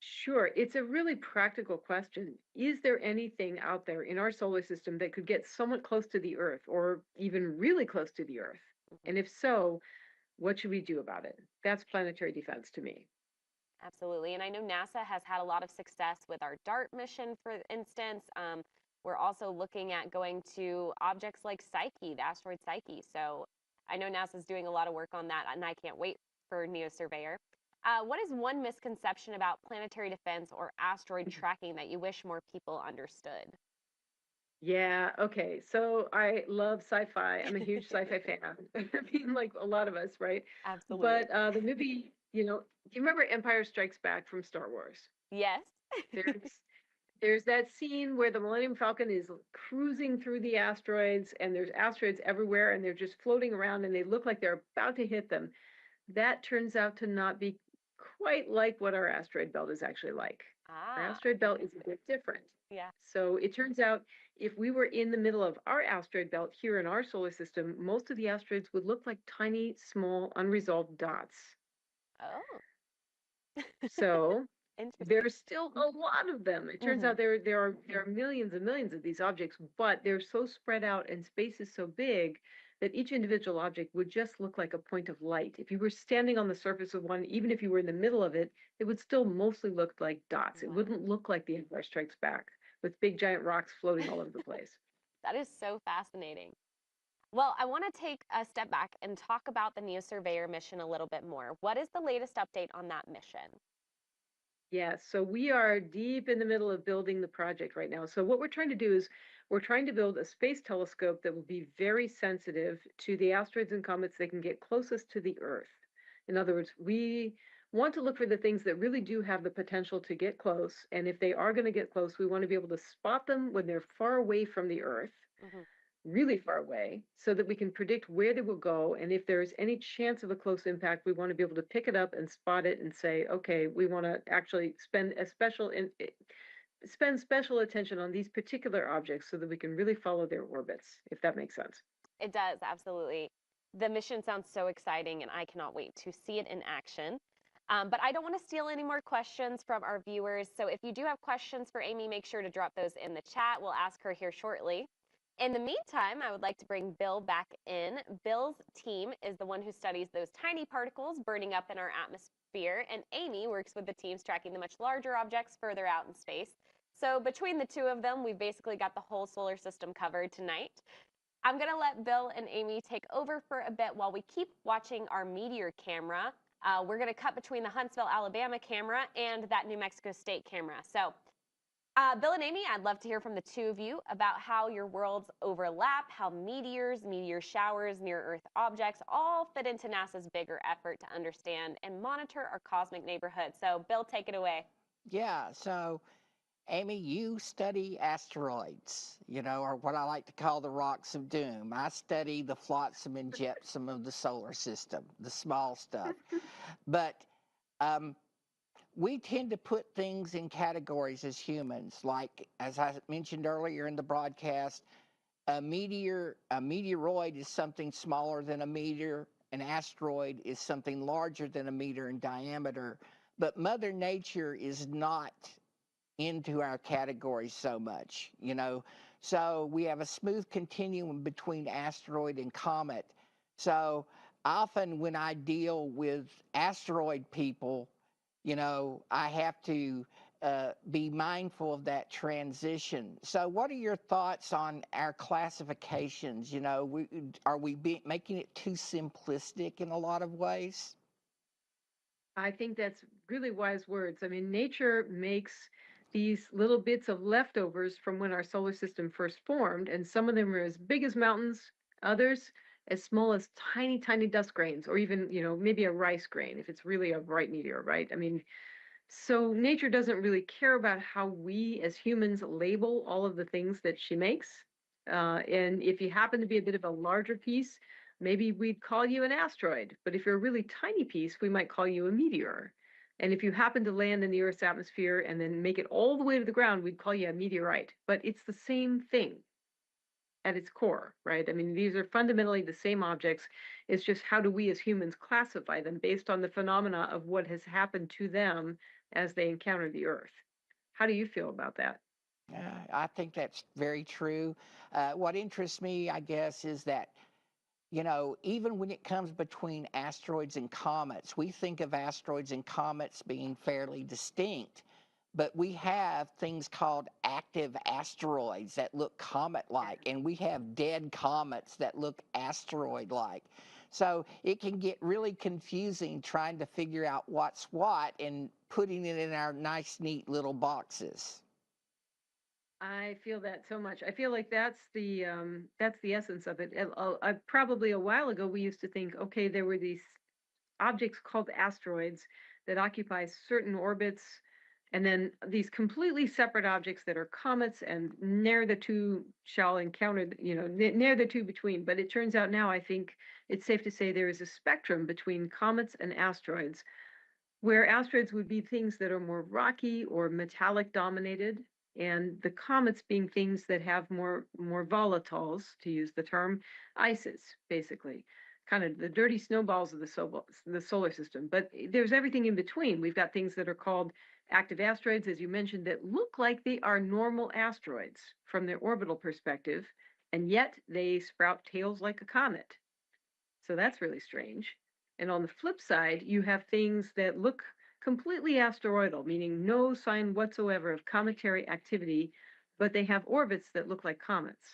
Sure, it's a really practical question. Is there anything out there in our solar system that could get somewhat close to the Earth or even really close to the Earth? And if so, what should we do about it? That's planetary defense to me. Absolutely. And I know NASA has had a lot of success with our DART mission, for instance. We're also looking at going to objects like Psyche, the asteroid Psyche. So I know NASA's doing a lot of work on that, and I can't wait for NEO Surveyor. What is one misconception about planetary defense or asteroid tracking that you wish more people understood? Yeah, okay. So I love sci-fi. I'm a huge sci-fi fan. I mean, like a lot of us, right? Absolutely. But the movie, do you remember Empire Strikes Back from Star Wars? Yes. There's there's that scene where the Millennium Falcon is cruising through the asteroids, and there's asteroids everywhere, and they're just floating around, and they look like they're about to hit them. That turns out to not be quite like what our asteroid belt is actually like. Our Ah, asteroid belt is a bit different. yeah. So it turns out if we were in the middle of our asteroid belt here in our solar system, most of the asteroids would look like tiny, small, unresolved dots. Oh, So interesting. there's still a lot of them. It turns Hmm. out there are millions and millions of these objects, but they're so spread out and space is so big that each individual object would just look like a point of light. If you were standing on the surface of one, even if you were in the middle of it, it would still mostly look like dots. It Wow. wouldn't look like the Empire Strikes Back with big giant rocks floating all over the place. That is so fascinating. Well, I want to take a step back and talk about the NEO Surveyor mission a little bit more. What is the latest update on that mission? Yeah, so we are deep in the middle of building the project right now. So what we're trying to do is we're trying to build a space telescope that will be very sensitive to the asteroids and comets that can get closest to the Earth. In other words, we want to look for the things that really do have the potential to get close. And if they are going to get close, we want to be able to spot them when they're far away from the Earth, Hmm. really far away, so that we can predict where they will go. And if there's any chance of a close impact, we want to be able to pick it up and spot it and say, okay, we want to actually spend special attention on these particular objects so that we can really follow their orbits, if that makes sense. It does, absolutely. The mission sounds so exciting, and I cannot wait to see it in action. But I don't want to steal any more questions from our viewers. So if you do have questions for Amy, make sure to drop those in the chat. We'll ask her here shortly. In the meantime, I would like to bring Bill back in. Bill's team is the one who studies those tiny particles burning up in our atmosphere, and Amy works with the teams tracking the much larger objects further out in space. So between the two of them, we've basically got the whole solar system covered tonight. I'm going to let Bill and Amy take over for a bit while we keep watching our meteor camera. We're going to cut between the Huntsville, Alabama camera and that New Mexico State camera. So Bill and Amy, I'd love to hear from the two of you about how your worlds overlap, how meteors, meteor showers, near Earth objects all fit into NASA's bigger effort to understand and monitor our cosmic neighborhood. So, Bill, take it away. Yeah, so Amy, you study asteroids, or what I like to call the rocks of doom. I study the flotsam and jetsam of the solar system, the small stuff. But um, we tend to put things in categories as humans, like as I mentioned earlier in the broadcast, a meteoroid is something smaller than a meteor. An asteroid is something larger than a meter in diameter. But Mother Nature is not into our categories so much, So we have a smooth continuum between asteroid and comet. So often when I deal with asteroid people, I have to be mindful of that transition. So what are your thoughts on our classifications? Are we making it too simplistic in a lot of ways? I think that's really wise words. I mean, nature makes these little bits of leftovers from when our solar system first formed, and some of them are as big as mountains, others as small as tiny, tiny dust grains, or even, maybe a rice grain if it's really a bright meteor, right? I mean, so nature doesn't really care about how we as humans label all of the things that she makes. And if you happen to be a bit of a larger piece, maybe we'd call you an asteroid. But if you're a really tiny piece, we might call you a meteor. And if you happen to land in the Earth's atmosphere and then make it all the way to the ground, we'd call you a meteorite. But it's the same thing at its core, right? I mean, these are fundamentally the same objects. It's just how do we as humans classify them based on the phenomena of what has happened to them as they encounter the Earth. How do you feel about that? I think that's very true. What interests me, I guess, is that even when it comes between asteroids and comets, we think of asteroids and comets being fairly distinct, but we have things called active asteroids that look comet-like, and we have dead comets that look asteroid-like. So it can get really confusing trying to figure out what's what and putting it in our nice, neat little boxes. I feel that so much. I feel like that's the essence of it. Probably a while ago, we used to think, okay, there were these objects called asteroids that occupy certain orbits, and then these completely separate objects that are comets, and ne'er the two shall encounter, ne'er the two between. But it turns out now, I think it's safe to say there is a spectrum between comets and asteroids, where asteroids would be things that are more rocky or metallic dominated, and the comets being things that have more volatiles, to use the term, ices, basically, kind of the dirty snowballs of the solar system. But there's everything in between. We've got things that are called active asteroids, as you mentioned, that look like they are normal asteroids from their orbital perspective, and yet they sprout tails like a comet. So that's really strange. And on the flip side, you have things that look completely asteroidal, meaning no sign whatsoever of cometary activity, but they have orbits that look like comets.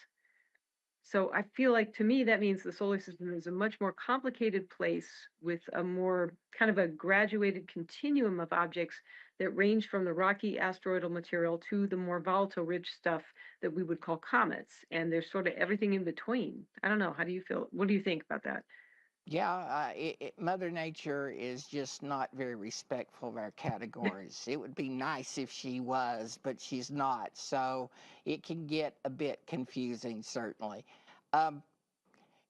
So I feel like, to me, that means the solar system is a much more complicated place with a more kind of a graduated continuum of objects that range from the rocky asteroidal material to the more volatile rich stuff that we would call comets. And there's sort of everything in between. I don't know. How do you feel? What do you think about that? Yeah, Mother Nature is just not very respectful of our categories. It would be nice if she was, but she's not. So it can get a bit confusing, certainly. Um,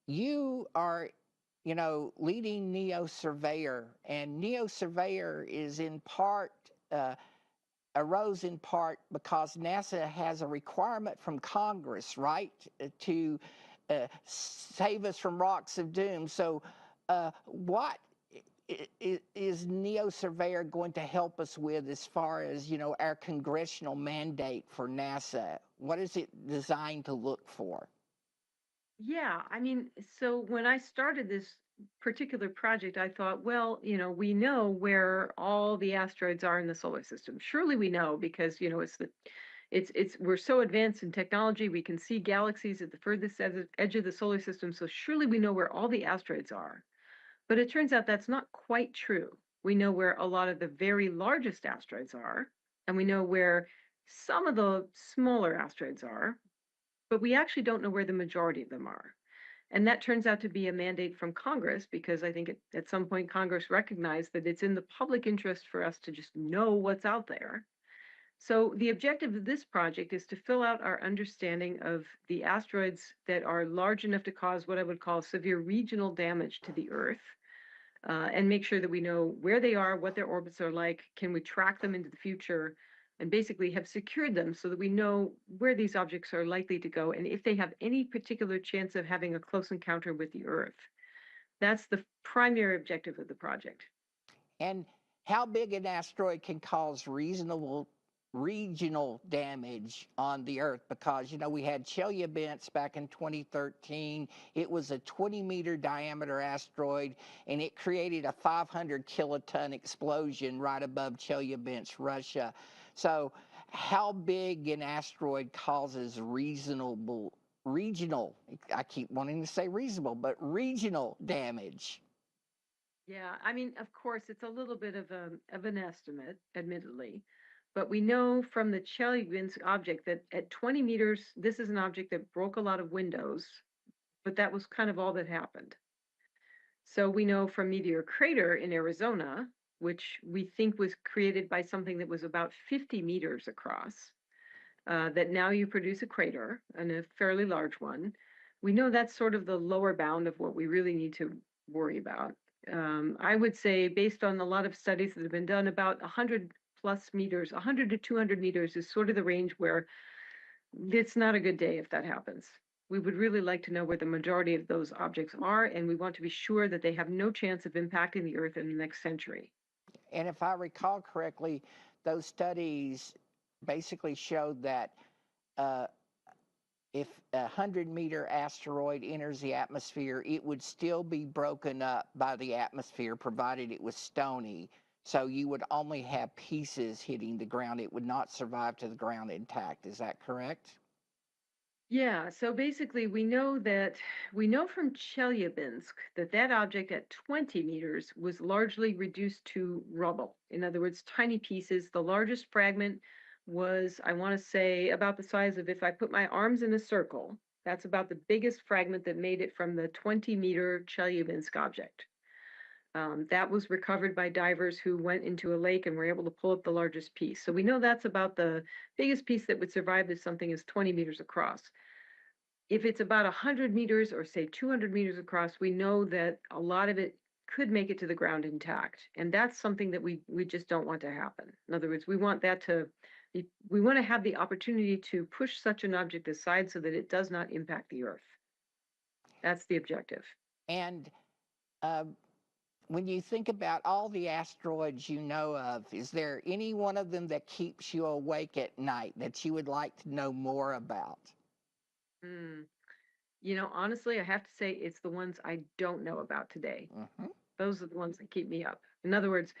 you are, leading Neo Surveyor, and Neo Surveyor is in part, arose in part because NASA has a requirement from Congress, right, to save us from rocks of doom. So, what is Neo Surveyor going to help us with as far as our congressional mandate for NASA? What is it designed to look for? Yeah, I mean, so when I started this particular project, I thought, well, we know where all the asteroids are in the solar system. Surely we know because, we're so advanced in technology, we can see galaxies at the furthest edge of the solar system. So surely we know where all the asteroids are. But it turns out that's not quite true. We know where a lot of the very largest asteroids are, and we know where Some of the smaller asteroids are, but we actually don't know where the majority of them are. And that turns out to be a mandate from Congress because I think at some point Congress recognized that it's in the public interest for us to just know what's out there. So the objective of this project is to fill out our understanding of the asteroids that are large enough to cause what I would call severe regional damage to the Earth, and make sure that we know where they are, what their orbits are like, can we track them into the future, and basically have secured them so that we know where these objects are likely to go and if they have any particular chance of having a close encounter with the Earth. That's the primary objective of the project. And how big an asteroid can cause reasonable regional damage on the Earth? Because, we had Chelyabinsk back in 2013. It was a 20-meter diameter asteroid, and it created a 500 kiloton explosion right above Chelyabinsk, Russia. So how big an asteroid causes regional, I keep wanting to say reasonable, but regional damage? Yeah, I mean, of course, it's a little bit of an estimate, admittedly, but we know from the Chelyabinsk object that at 20 meters, this is an object that broke a lot of windows, but that was kind of all that happened. So we know from Meteor Crater in Arizona, which we think was created by something that was about 50 meters across, that now you produce a crater, and a fairly large one. We know that's sort of the lower bound of what we really need to worry about. I would say, based on a lot of studies that have been done, about 100 plus meters, 100 to 200 meters is sort of the range where it's not a good day if that happens. We would really like to know where the majority of those objects are, and we want to be sure that they have no chance of impacting the Earth in the next century. And if I recall correctly, those studies basically showed that uh, if a 100-meter asteroid enters the atmosphere, it would still be broken up by the atmosphere, provided it was stony. So you would only have pieces hitting the ground. It would not survive to the ground intact. Is that correct? Yeah, so basically we know from Chelyabinsk that that object at 20 meters was largely reduced to rubble. In other words, tiny pieces. The largest fragment was, I want to say, about the size of if I put my arms in a circle. That's about the biggest fragment that made it from the 20-meter Chelyabinsk object. That was recovered by divers who went into a lake and were able to pull up the largest piece. So we know that's about the biggest piece that would survive if something is 20 meters across. If it's about 100 meters or say 200 meters across, we know that a lot of it could make it to the ground intact. And that's something that we just don't want to happen. In other words, we want that to we want to have the opportunity to push such an object aside so that it does not impact the Earth. That's the objective. And uh, when you think about all the asteroids you know of, is there any one of them that keeps you awake at night that you would like to know more about? Hmm. Honestly, I have to say it's the ones I don't know about today. Hmm. Those are the ones that keep me up. In other words,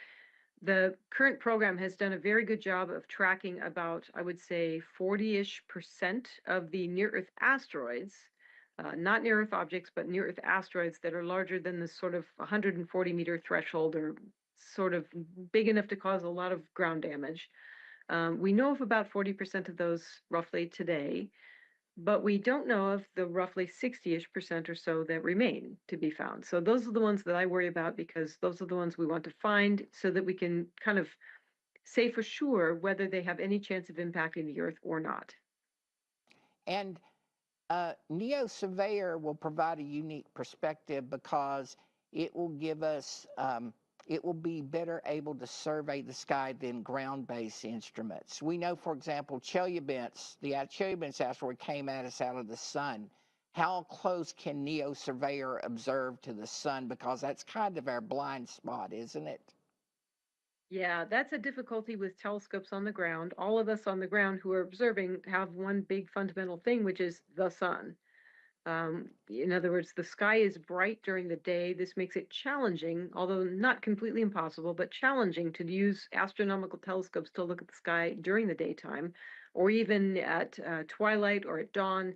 the current program has done a very good job of tracking about, I would say, 40-ish% of the near-Earth asteroids, not near-Earth objects, but near-Earth asteroids that are larger than the sort of 140-meter threshold, or sort of big enough to cause a lot of ground damage. We know of about 40% of those roughly today, but we don't know of the roughly 60-ish% or so that remain to be found. So those are the ones that I worry about, because those are the ones we want to find so that we can kind of say for sure whether they have any chance of impacting the Earth or not. And Neo Surveyor will provide a unique perspective because it will give us, it will be better able to survey the sky than ground-based instruments. We know, for example, Chelyabinsk, the Chelyabinsk asteroid came at us out of the sun. How close can Neo Surveyor observe to the sun? Because that's kind of our blind spot, isn't it? Yeah, that's a difficulty with telescopes on the ground. All of us on the ground who are observing have one big fundamental thing, which is the sun. In other words, the sky is bright during the day. This makes it challenging, although not completely impossible, but challenging to use astronomical telescopes to look at the sky during the daytime, or even at twilight or at dawn.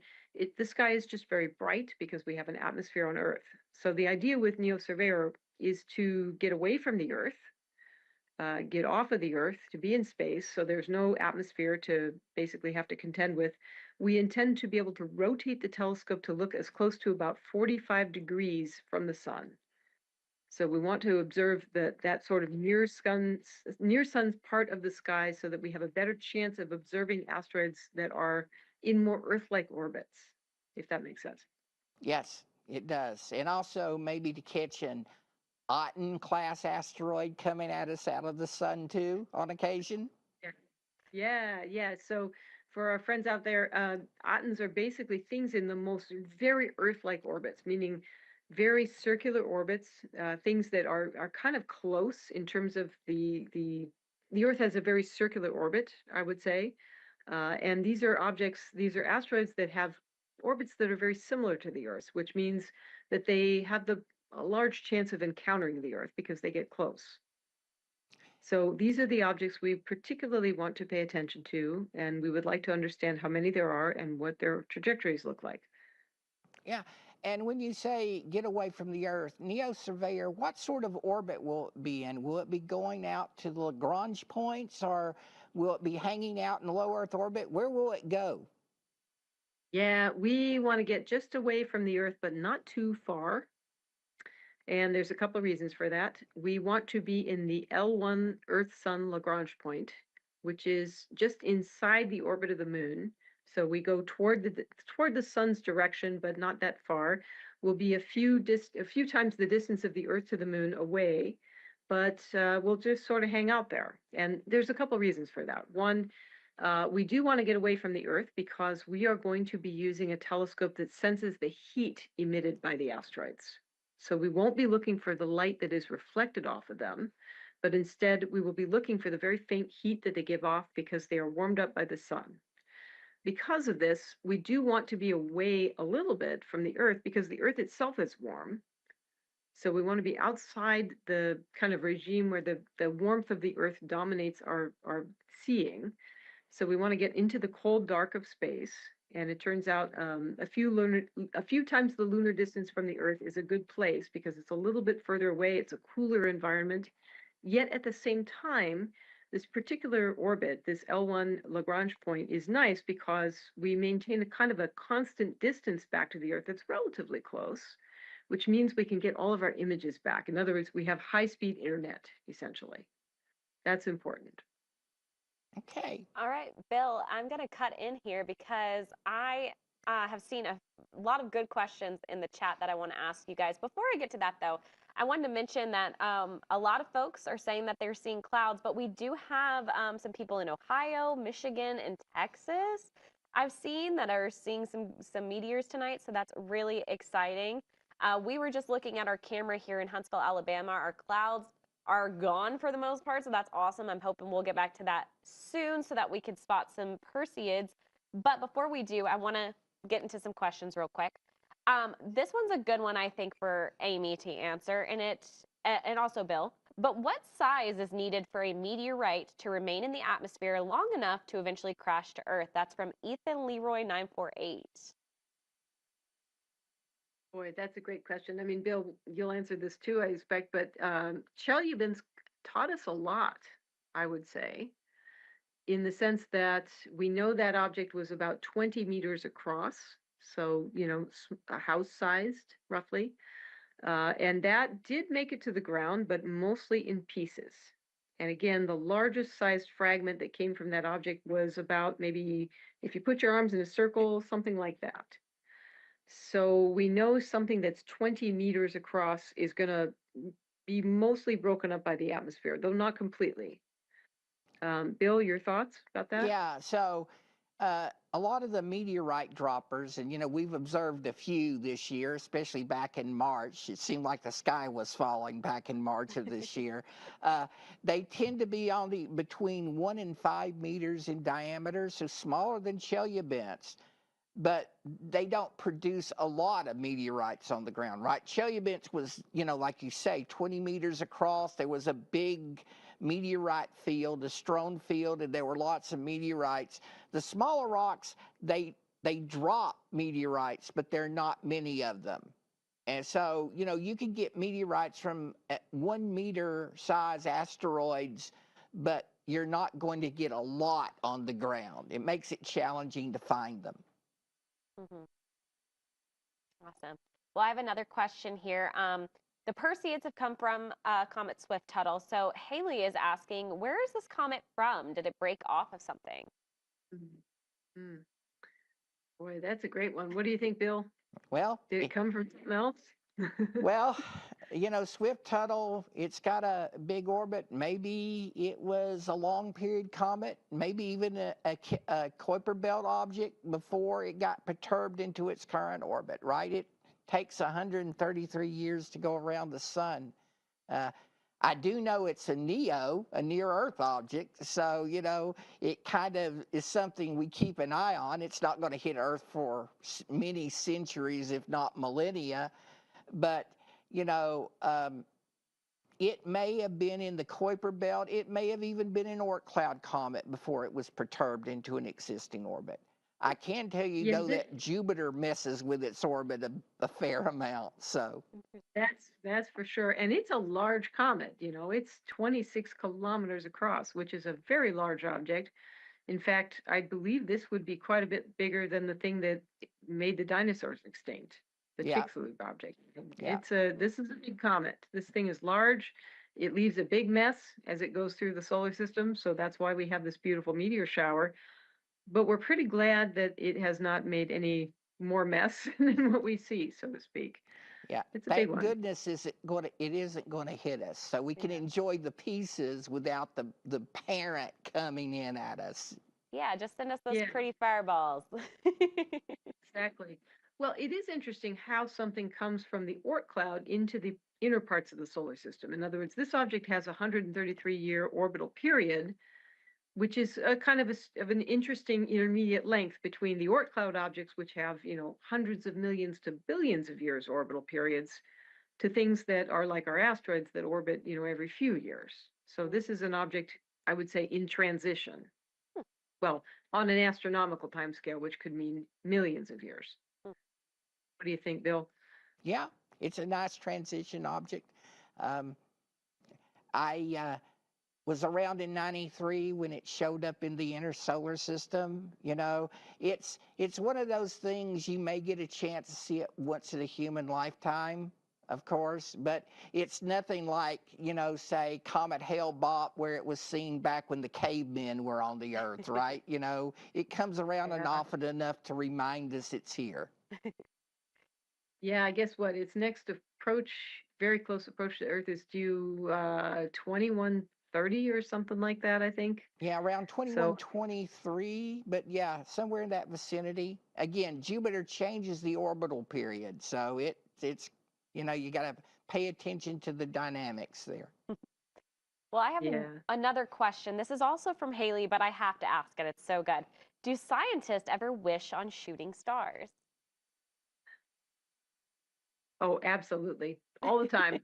The sky is just very bright because we have an atmosphere on Earth. So the idea with Neo Surveyor is to get away from the Earth get off of the Earth to be in space, so there's no atmosphere to basically have to contend with, we intend to be able to rotate the telescope to look as close to about 45 degrees from the sun. So we want to observe that sort of near sun's part of the sky so that we have a better chance of observing asteroids that are in more Earth-like orbits, if that makes sense. Yes, it does. And also maybe to catch an Otten class asteroid coming at us out of the sun too on occasion. Yeah. So for our friends out there, Ottens are basically things in the most very Earth-like orbits, meaning very circular orbits, things that are kind of close in terms of the Earth has a very circular orbit, I would say, and these are asteroids that have orbits that are very similar to the Earth, which means that they have a large chance of encountering the Earth because they get close. So these are the objects we particularly want to pay attention to, and we would like to understand how many there are and what their trajectories look like. Yeah. And when you say get away from the Earth, Neo Surveyor, what sort of orbit will it be in? Will it be going out to the Lagrange points, or will it be hanging out in low Earth orbit? Where will it go? Yeah, we want to get just away from the Earth, but not too far. And there's a couple of reasons for that. We want to be in the L1 Earth-Sun Lagrange point, which is just inside the orbit of the moon. So we go toward the sun's direction, but not that far. We'll be a few times the distance of the Earth to the moon away, but we'll just sort of hang out there. And there's a couple of reasons for that. One, we do want to get away from the Earth because we are going to be using a telescope that senses the heat emitted by the asteroids. So we won't be looking for the light that is reflected off of them, but instead we will be looking for the very faint heat that they give off because they are warmed up by the sun. Because of this, we do want to be away a little bit from the Earth because the Earth itself is warm. So we want to be outside the kind of regime where the warmth of the Earth dominates our seeing. So we want to get into the cold dark of space. And it turns out a few times the lunar distance from the Earth is a good place because it's a little bit further away. It's a cooler environment. Yet at the same time, this particular orbit, this L1 Lagrange point, is nice because we maintain a kind of a constant distance back to the Earth that's relatively close, which means we can get all of our images back. In other words, we have high-speed internet, essentially. That's important. Okay. All right, Bill, I'm going to cut in here because I have seen a lot of good questions in the chat that I want to ask you guys. Before I get to that, though, I wanted to mention that a lot of folks are saying that they're seeing clouds, but we do have some people in Ohio, Michigan, and Texas I've seen that are seeing some meteors tonight, so that's really exciting. We were just looking at our camera here in Huntsville, Alabama. Our clouds are gone for the most part, so that's awesome. I'm hoping we'll get back to that soon so that we can spot some Perseids. But before we do, I want to get into some questions real quick. This one's a good one, I think, for Amy to answer, and also Bill. But what size is needed for a meteorite to remain in the atmosphere long enough to eventually crash to Earth? That's from Ethan Leroy 948. Boy, that's a great question. I mean, Bill, you'll answer this too, I expect, but Chelyabinsk taught us a lot, I would say, in the sense that we know that object was about 20 meters across, so, a house sized roughly. And that did make it to the ground, but mostly in pieces. And again, the largest sized fragment that came from that object was about maybe, if you put your arms in a circle, something like that. So we know something that's 20 meters across is going to be mostly broken up by the atmosphere, though not completely. Bill, your thoughts about that? Yeah. So a lot of the meteorite droppers, and we've observed a few this year, especially back in March. It seemed like the sky was falling back in March of this year. They tend to be between 1 and 5 meters in diameter, so smaller than Chelyabinsk. But they don't produce a lot of meteorites on the ground, right? Chelyabinsk was, like you say, 20 meters across. There was a big meteorite field, a strewn field, and there were lots of meteorites. The smaller rocks, they drop meteorites, but there are not many of them. And so, you can get meteorites from 1 meter size asteroids, but you're not going to get a lot on the ground. It makes it challenging to find them. Hmm. Awesome. Well, I have another question here. The Perseids have come from Comet Swift-Tuttle. So Haley is asking, where is this comet from? Did it break off of something? Mm. Boy, that's a great one. What do you think, Bill? Well, Did it come from something else? well, Swift-Tuttle, it's got a big orbit. Maybe it was a long period comet, maybe even a Kuiper Belt object before it got perturbed into its current orbit, right? It takes 133 years to go around the sun. I do know it's a NEO, a near-Earth object, so, it kind of is something we keep an eye on. It's not going to hit Earth for many centuries, if not millennia. But, it may have been in the Kuiper Belt. It may have even been an Oort cloud comet before it was perturbed into an existing orbit. I can tell you, Yeah, though, that Jupiter messes with its orbit a fair amount. So, that's for sure. And it's a large comet, it's 26 kilometers across, which is a very large object. In fact, I believe this would be quite a bit bigger than the thing that made the dinosaurs extinct, the yeah, Chicxulub object. yeah. This is a big comet. This thing is large. It leaves a big mess as it goes through the solar system, so that's why we have this beautiful meteor shower. But we're pretty glad that it has not made any more mess than what we see, so to speak. Yeah, It's a big thank one. goodness it isn't going to hit us, so we can Yeah. enjoy the pieces without the parent coming in at us. Yeah, just send us those Yeah. pretty fireballs. Exactly. Well, it is interesting how something comes from the Oort cloud into the inner parts of the solar system. In other words, this object has a 133-year orbital period, which is a kind of of an interesting intermediate length between the Oort cloud objects, which have, hundreds of millions to billions of years orbital periods, to things that are like our asteroids that orbit, every few years. So this is an object, I would say, in transition. Well, on an astronomical timescale, which could mean millions of years. What do you think, Bill? Yeah, it's a nice transition object. Um, I was around in '93 when it showed up in the inner solar system. It's one of those things you may get a chance to see it once in a human lifetime, of course, but it's nothing like, say Comet Hale-Bopp, where it was seen back when the cavemen were on the Earth, right? It comes around and Yeah. often enough to remind us it's here. Yeah, I guess what its next approach, very close approach to Earth, is due 2130 or something like that, I think. Yeah, around So 2123, but yeah, somewhere in that vicinity. Again, Jupiter changes the orbital period, so it's you got to pay attention to the dynamics there. Well, I have yeah. another question. This is also from Haley, but I have to ask it. It's so good. Do scientists ever wish on shooting stars? Oh, absolutely. All the time.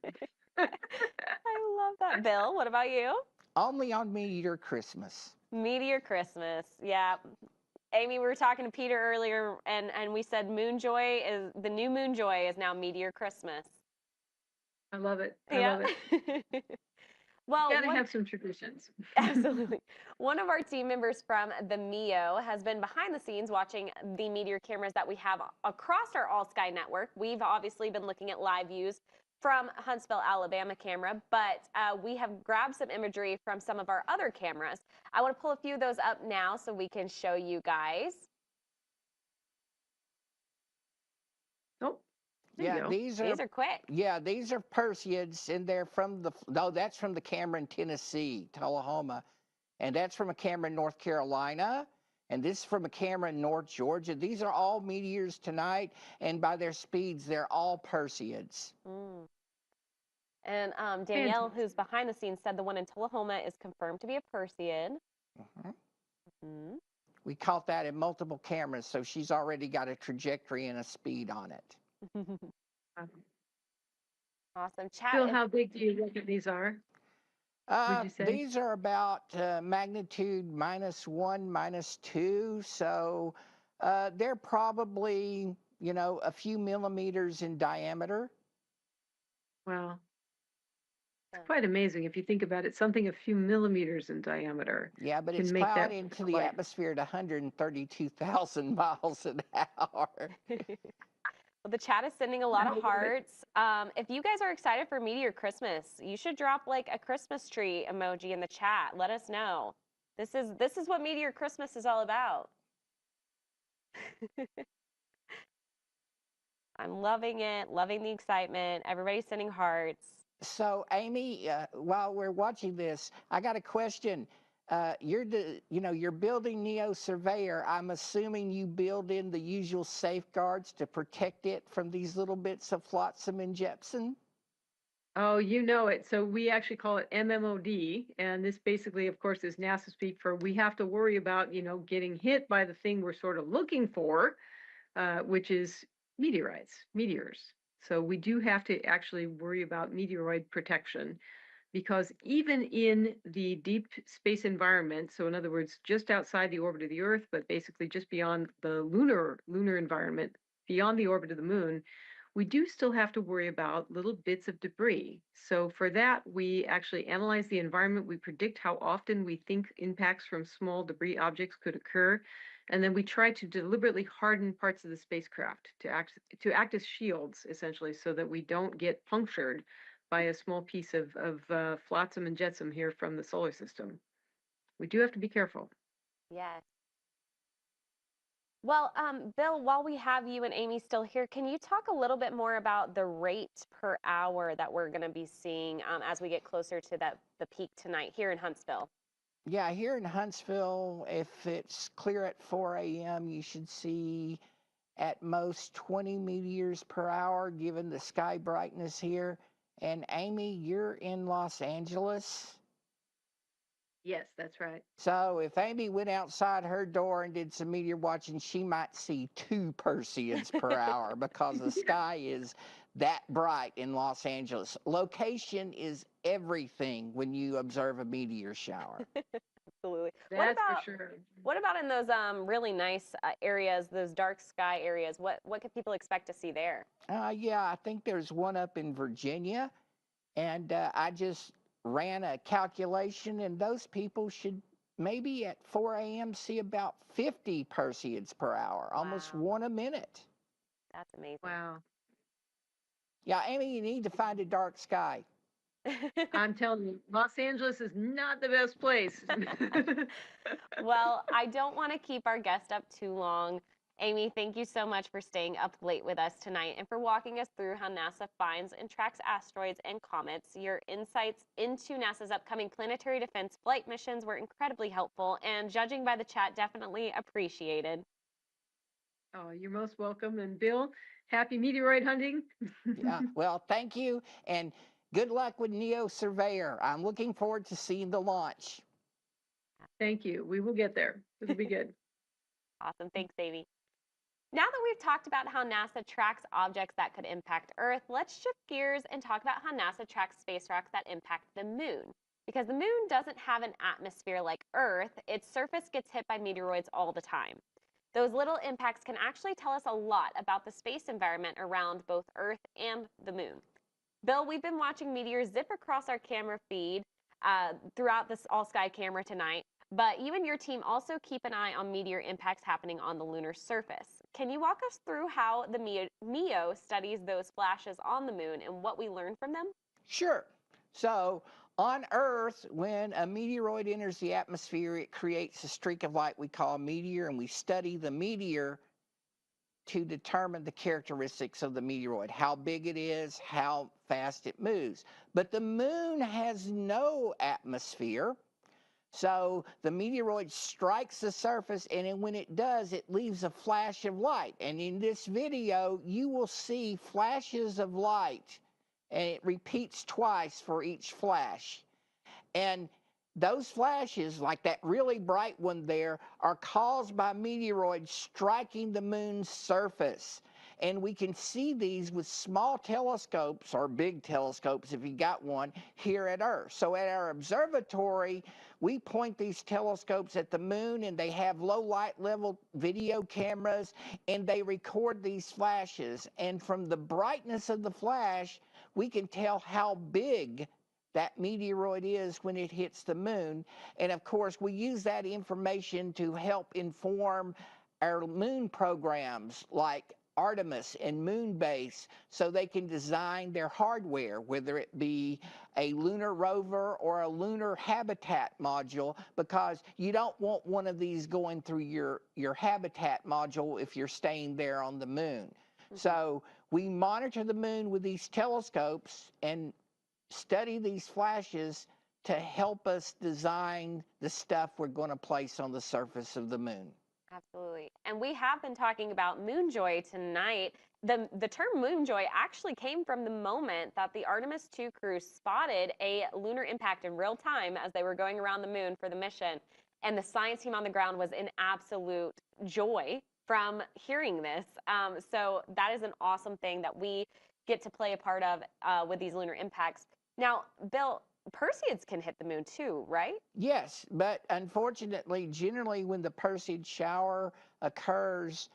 I love that, Bill. What about you? Only on Meteor Christmas. Meteor Christmas. Yeah. Amy, we were talking to Peter earlier, and we said Moonjoy is the new Moonjoy is now Meteor Christmas. I love it. I Yeah. love it. Well, Gotta have some traditions. absolutely. One of our team members from the MEO has been behind the scenes watching the meteor cameras that we have across our All Sky network. We've obviously been looking at live views from Huntsville, Alabama camera, but we have grabbed some imagery from some of our other cameras. I want to pull a few of those up now so we can show you guys. Oh, there Yeah, you go. these are quick. Yeah, these are Perseids, and they're from that's from the camera in Tennessee, Tullahoma, and that's from a camera in North Carolina, and this is from a camera in North Georgia. These are all meteors tonight, and by their speeds, they're all Perseids. Mm. And Danielle, Fantastic. who's behind the scenes, said the one in Tullahoma is confirmed to be a Perseid. Mhm. Mm-hmm. We caught that in multiple cameras, so she's already got a trajectory and a speed on it. Awesome. Chat Bill, is how big do you reckon these are? Would you say? These are about magnitude -1, -2, so they're probably you know, a few millimeters in diameter. Wow. Yeah. It's quite amazing if you think about it. Something a few millimeters in diameter Yeah, but can it's make plowed that into much the light. atmosphere at 132,000 miles an hour. Well, the chat is sending a lot I of love it. hearts. If you guys are excited for Meteor Christmas, you should drop like a Christmas tree emoji in the chat. Let us know. This is what Meteor Christmas is all about. I'm loving it, loving the excitement. Everybody's sending hearts. So, Amy, while we're watching this, I got a question. You're building Neo Surveyor. I'm assuming you build in the usual safeguards to protect it from these little bits of flotsam and jetsam. Oh, you know it. So we actually call it MMOD, and this basically, of course, is NASA speak for we have to worry about, getting hit by the thing we're sort of looking for, which is meteors. So we do have to actually worry about meteoroid protection because even in the deep space environment, so in other words, just outside the orbit of the Earth, but basically just beyond the lunar environment, beyond the orbit of the moon, we do still have to worry about little bits of debris. So for that, we actually analyze the environment. We predict how often we think impacts from small debris objects could occur. And then we try to deliberately harden parts of the spacecraft to act as shields, essentially, so that we don't get punctured by a small piece of flotsam and jetsam here from the solar system. We do have to be careful. Yes. Well, Bill, while we have you and Amy still here, can you talk a little bit more about the rate per hour that we're going to be seeing as we get closer to the peak tonight here in Huntsville? Yeah, here in Huntsville, if it's clear at 4 a.m., you should see at most 20 meteors per hour, given the sky brightness here. And Amy, you're in Los Angeles. Yes, that's right. So if Amy went outside her door and did some meteor watching, she might see 2 Perseids per hour because the sky is that bright in Los Angeles. Location is everything when you observe a meteor shower. Absolutely. That's for sure. What about in those really nice areas, those dark sky areas? What could people expect to see there? Yeah, I think there's one up in Virginia, and I just ran a calculation, and those people should maybe at 4 a.m. see about 50 Perseids per hour, almost Wow, one a minute. that's amazing. Wow. Yeah, Amy, you need to find a dark sky. I'm telling you, Los Angeles is not the best place. Well, I don't want to keep our guest up too long. Amy, thank you so much for staying up late with us tonight and for walking us through how NASA finds and tracks asteroids and comets. Your insights into NASA's upcoming planetary defense flight missions were incredibly helpful and, judging by the chat, definitely appreciated. Oh, you're most welcome. And Bill, happy meteoroid hunting. Yeah, well, thank you, and good luck with Neo Surveyor. I'm looking forward to seeing the launch. Thank you. We will get there. It'll be good. Awesome. Thanks, Amy. Now that we've talked about how NASA tracks objects that could impact Earth, let's shift gears and talk about how NASA tracks space rocks that impact the moon. Because the moon doesn't have an atmosphere like Earth, its surface gets hit by meteoroids all the time. Those little impacts can actually tell us a lot about the space environment around both Earth and the moon. Bill, we've been watching meteors zip across our camera feed throughout this all-sky camera tonight, but you and your team also keep an eye on meteor impacts happening on the lunar surface. Can you walk us through how the MEO studies those flashes on the moon and what we learn from them? Sure. So on Earth, when a meteoroid enters the atmosphere, it creates a streak of light we call a meteor, and we study the meteor to determine the characteristics of the meteoroid, how big it is, how fast it moves. But the moon has no atmosphere. So the meteoroid strikes the surface, and then when it does, it leaves a flash of light. And in this video, you will see flashes of light, and it repeats twice for each flash. And those flashes, like that really bright one there, are caused by meteoroids striking the moon's surface. And we can see these with small telescopes, or big telescopes if you got one, here at Earth. So at our observatory, we point these telescopes at the moon, and they have low light level video cameras, and they record these flashes. And from the brightness of the flash, we can tell how big that meteoroid is when it hits the moon. And of course, we use that information to help inform our moon programs like Artemis and Moonbase, so they can design their hardware, whether it be a lunar rover or a lunar habitat module, because you don't want one of these going through your habitat module if you're staying there on the moon. So we monitor the moon with these telescopes and study these flashes to help us design the stuff we're going to place on the surface of the moon. Absolutely. And we have been talking about moonjoy tonight. The term moonjoy actually came from the moment that the Artemis 2 crew spotted a lunar impact in real time as they were going around the moon for the mission. And the science team on the ground was in absolute joy from hearing this. So that is an awesome thing that we get to play a part of with these lunar impacts. Now, Bill, Perseids can hit the moon too, right? Yes, but unfortunately, generally when the Perseid shower occurs,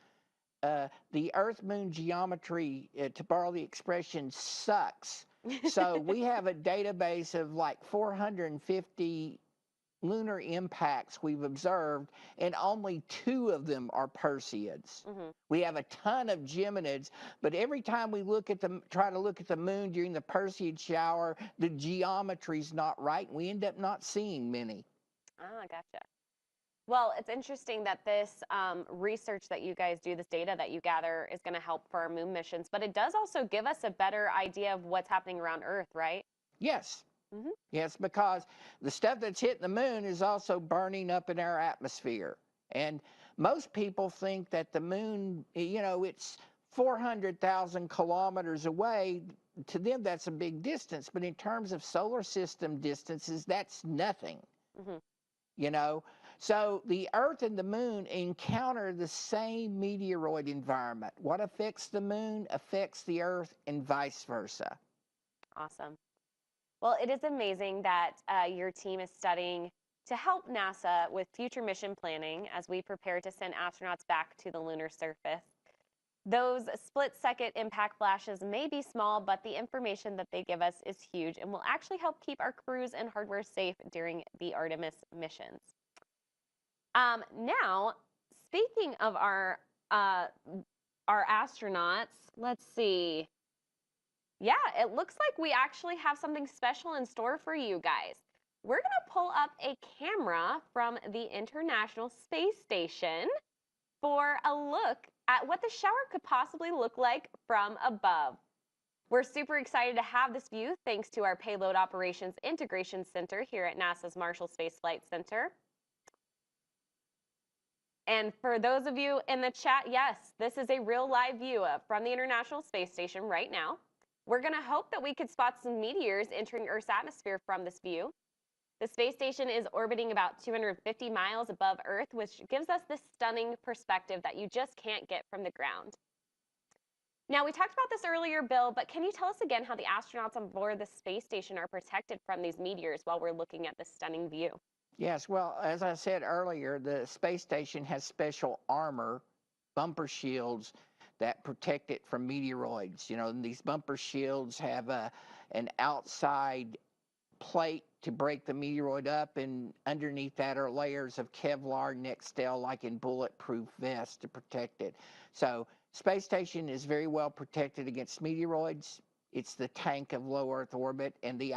the Earth-Moon geometry, to borrow the expression, sucks. So we have a database of like 450 lunar impacts we've observed, and only 2 of them are Perseids. We have a ton of Geminids, but every time we try to look at the moon during the Perseid shower, the geometry's not right, and we end up not seeing many. Ah, gotcha. Well, it's interesting that this research that you guys do, this data that you gather, is going to help for our moon missions, but it does also give us a better idea of what's happening around Earth, right? Yes. Yes, because the stuff that's hitting the moon is also burning up in our atmosphere. And most people think that the moon, it's 400,000 kilometers away. To them, that's a big distance. But in terms of solar system distances, that's nothing. So the Earth and the moon encounter the same meteoroid environment. What affects the moon affects the Earth, and vice versa. Awesome. Well, it is amazing that your team is studying to help NASA with future mission planning as we prepare to send astronauts back to the lunar surface. Those split-second impact flashes may be small, but the information that they give us is huge and will actually help keep our crews and hardware safe during the Artemis missions. Now, speaking of our astronauts, let's see. Yeah, it looks like we actually have something special in store for you guys. We're going to pull up a camera from the International Space Station for a look at what the shower could possibly look like from above. We're super excited to have this view thanks to our Payload Operations Integration Center here at NASA's Marshall Space Flight Center. And for those of you in the chat, yes, this is a real live view from the International Space Station right now. We're going to hope that we could spot some meteors entering Earth's atmosphere from this view. The space station is orbiting about 250 miles above Earth, which gives us this stunning perspective that you just can't get from the ground. Now, we talked about this earlier, Bill, but can you tell us again how the astronauts on board the space station are protected from these meteors while we're looking at this stunning view? Yes, well, as I said earlier, the space station has special armor, bumper shields, that protect it from meteoroids. And these bumper shields have an outside plate to break the meteoroid up, and underneath that are layers of Kevlar Nextel, like in bulletproof vests, to protect it. So space station is very well protected against meteoroids. It's the tank of low Earth orbit, and the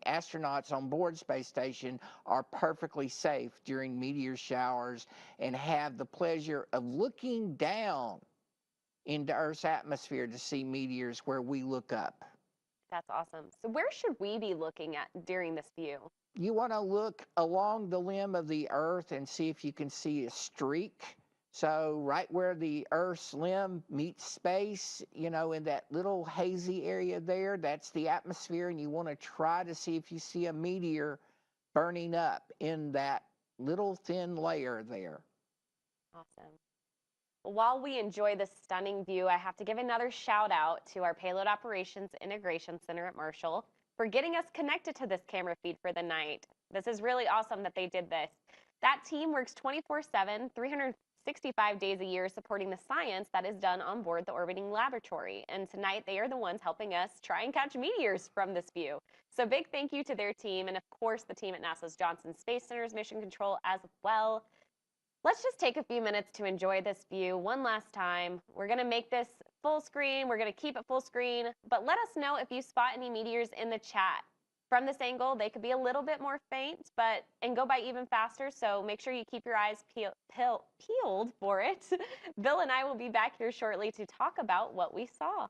astronauts on board space station are perfectly safe during meteor showers and have the pleasure of looking down into Earth's atmosphere to see meteors where we look up. That's awesome. So where should we be looking at during this view? You want to look along the limb of the Earth and see if you can see a streak. So right where the Earth's limb meets space, in that little hazy area there, that's the atmosphere, and you want to try to see if you see a meteor burning up in that little thin layer there. Awesome. While we enjoy this stunning view, I have to give another shout out to our Payload Operations Integration Center at Marshall for getting us connected to this camera feed for the night. This is really awesome that they did this. That team works 24/7, 365 days a year supporting the science that is done on board the orbiting laboratory. And tonight they are the ones helping us try and catch meteors from this view. So big thank you to their team and of course the team at NASA's Johnson Space Center's Mission Control as well. Let's just take a few minutes to enjoy this view one last time. We're going to make this full screen. We're going to keep it full screen, but let us know if you spot any meteors in the chat. From this angle, they could be a little bit more faint, and go by even faster, so make sure you keep your eyes peeled for it. Bill and I will be back here shortly to talk about what we saw.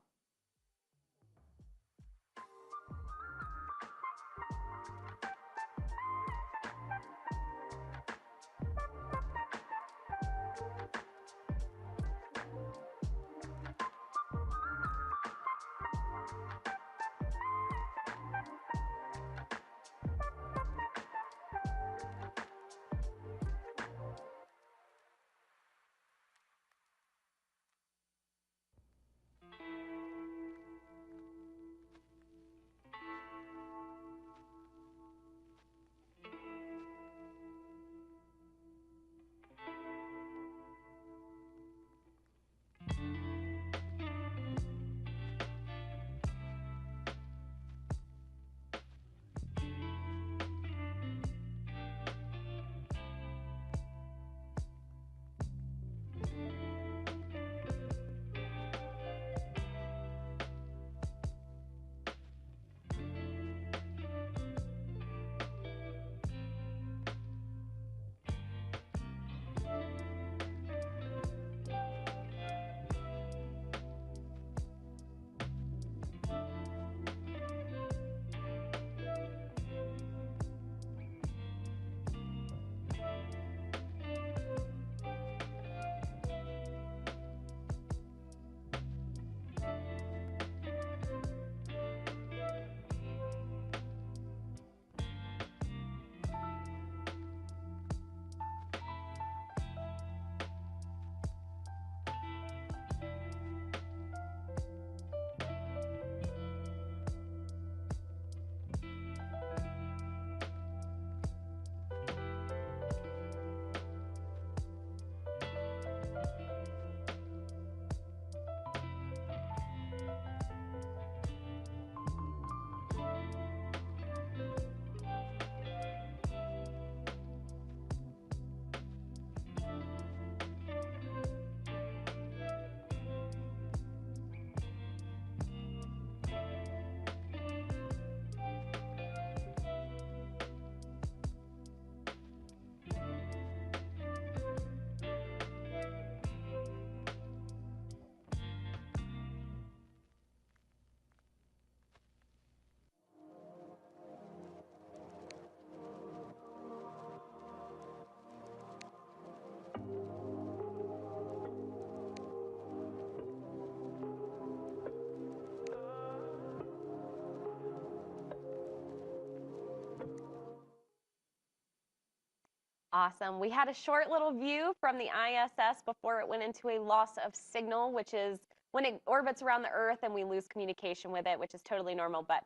Awesome. We had a short little view from the ISS before it went into a loss of signal, which is when it orbits around the Earth and we lose communication with it, which is totally normal. But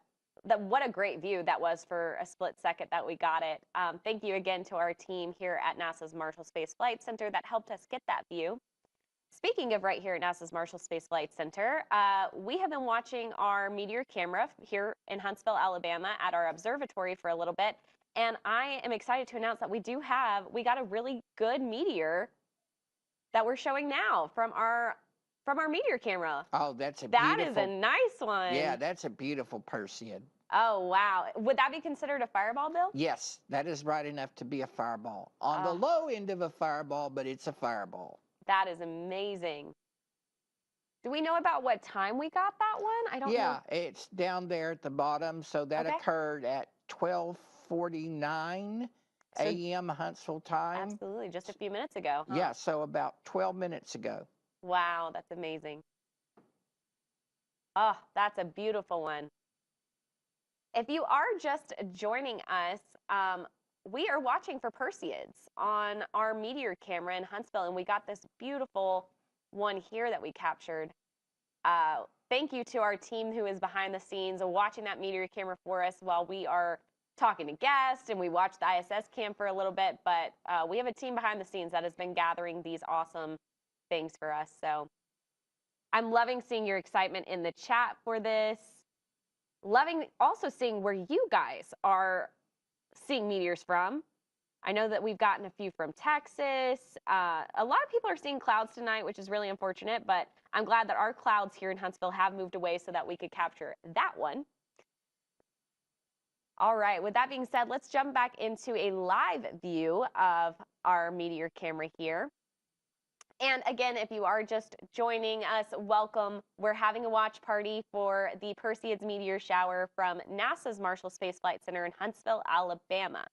what a great view that was for a split second that we got it. Thank you again to our team here at NASA's Marshall Space Flight Center that helped us get that view. Speaking of right here at NASA's Marshall Space Flight Center, we have been watching our meteor camera here in Huntsville, Alabama at our observatory for a little bit. And I am excited to announce that we got a really good meteor that we're showing now from our meteor camera. Oh, that's a That beautiful. is a nice one. Yeah, that's a beautiful Perseid. Oh, wow. Would that be considered a fireball, Bill? Yes, that is right enough to be a fireball. On the low end of a fireball, but it's a fireball. That is amazing. Do we know about what time we got that one? I don't know. Yeah, it's down there at the bottom. So that occurred at 12:49 a.m. Huntsville time. Absolutely, just a few minutes ago. Huh? Yeah, so about 12 minutes ago. Wow, that's amazing. Oh, that's a beautiful one. If you are just joining us, we are watching for Perseids on our meteor camera in Huntsville, and we got this beautiful one here that we captured. Thank you to our team who is behind the scenes watching that meteor camera for us while we are talking to guests, and we watched the ISS cam for a little bit, but we have a team behind the scenes that has been gathering these awesome things for us. So I'm loving seeing your excitement in the chat for this. Loving also seeing where you guys are seeing meteors from. I know that we've gotten a few from Texas. A lot of people are seeing clouds tonight, which is really unfortunate, but I'm glad that our clouds here in Huntsville have moved away so that we could capture that one. All right, with that being said, let's jump back into a live view of our meteor camera here. And again, if you are just joining us, welcome. We're having a watch party for the Perseids Meteor shower from NASA's Marshall Space Flight Center in Huntsville, Alabama.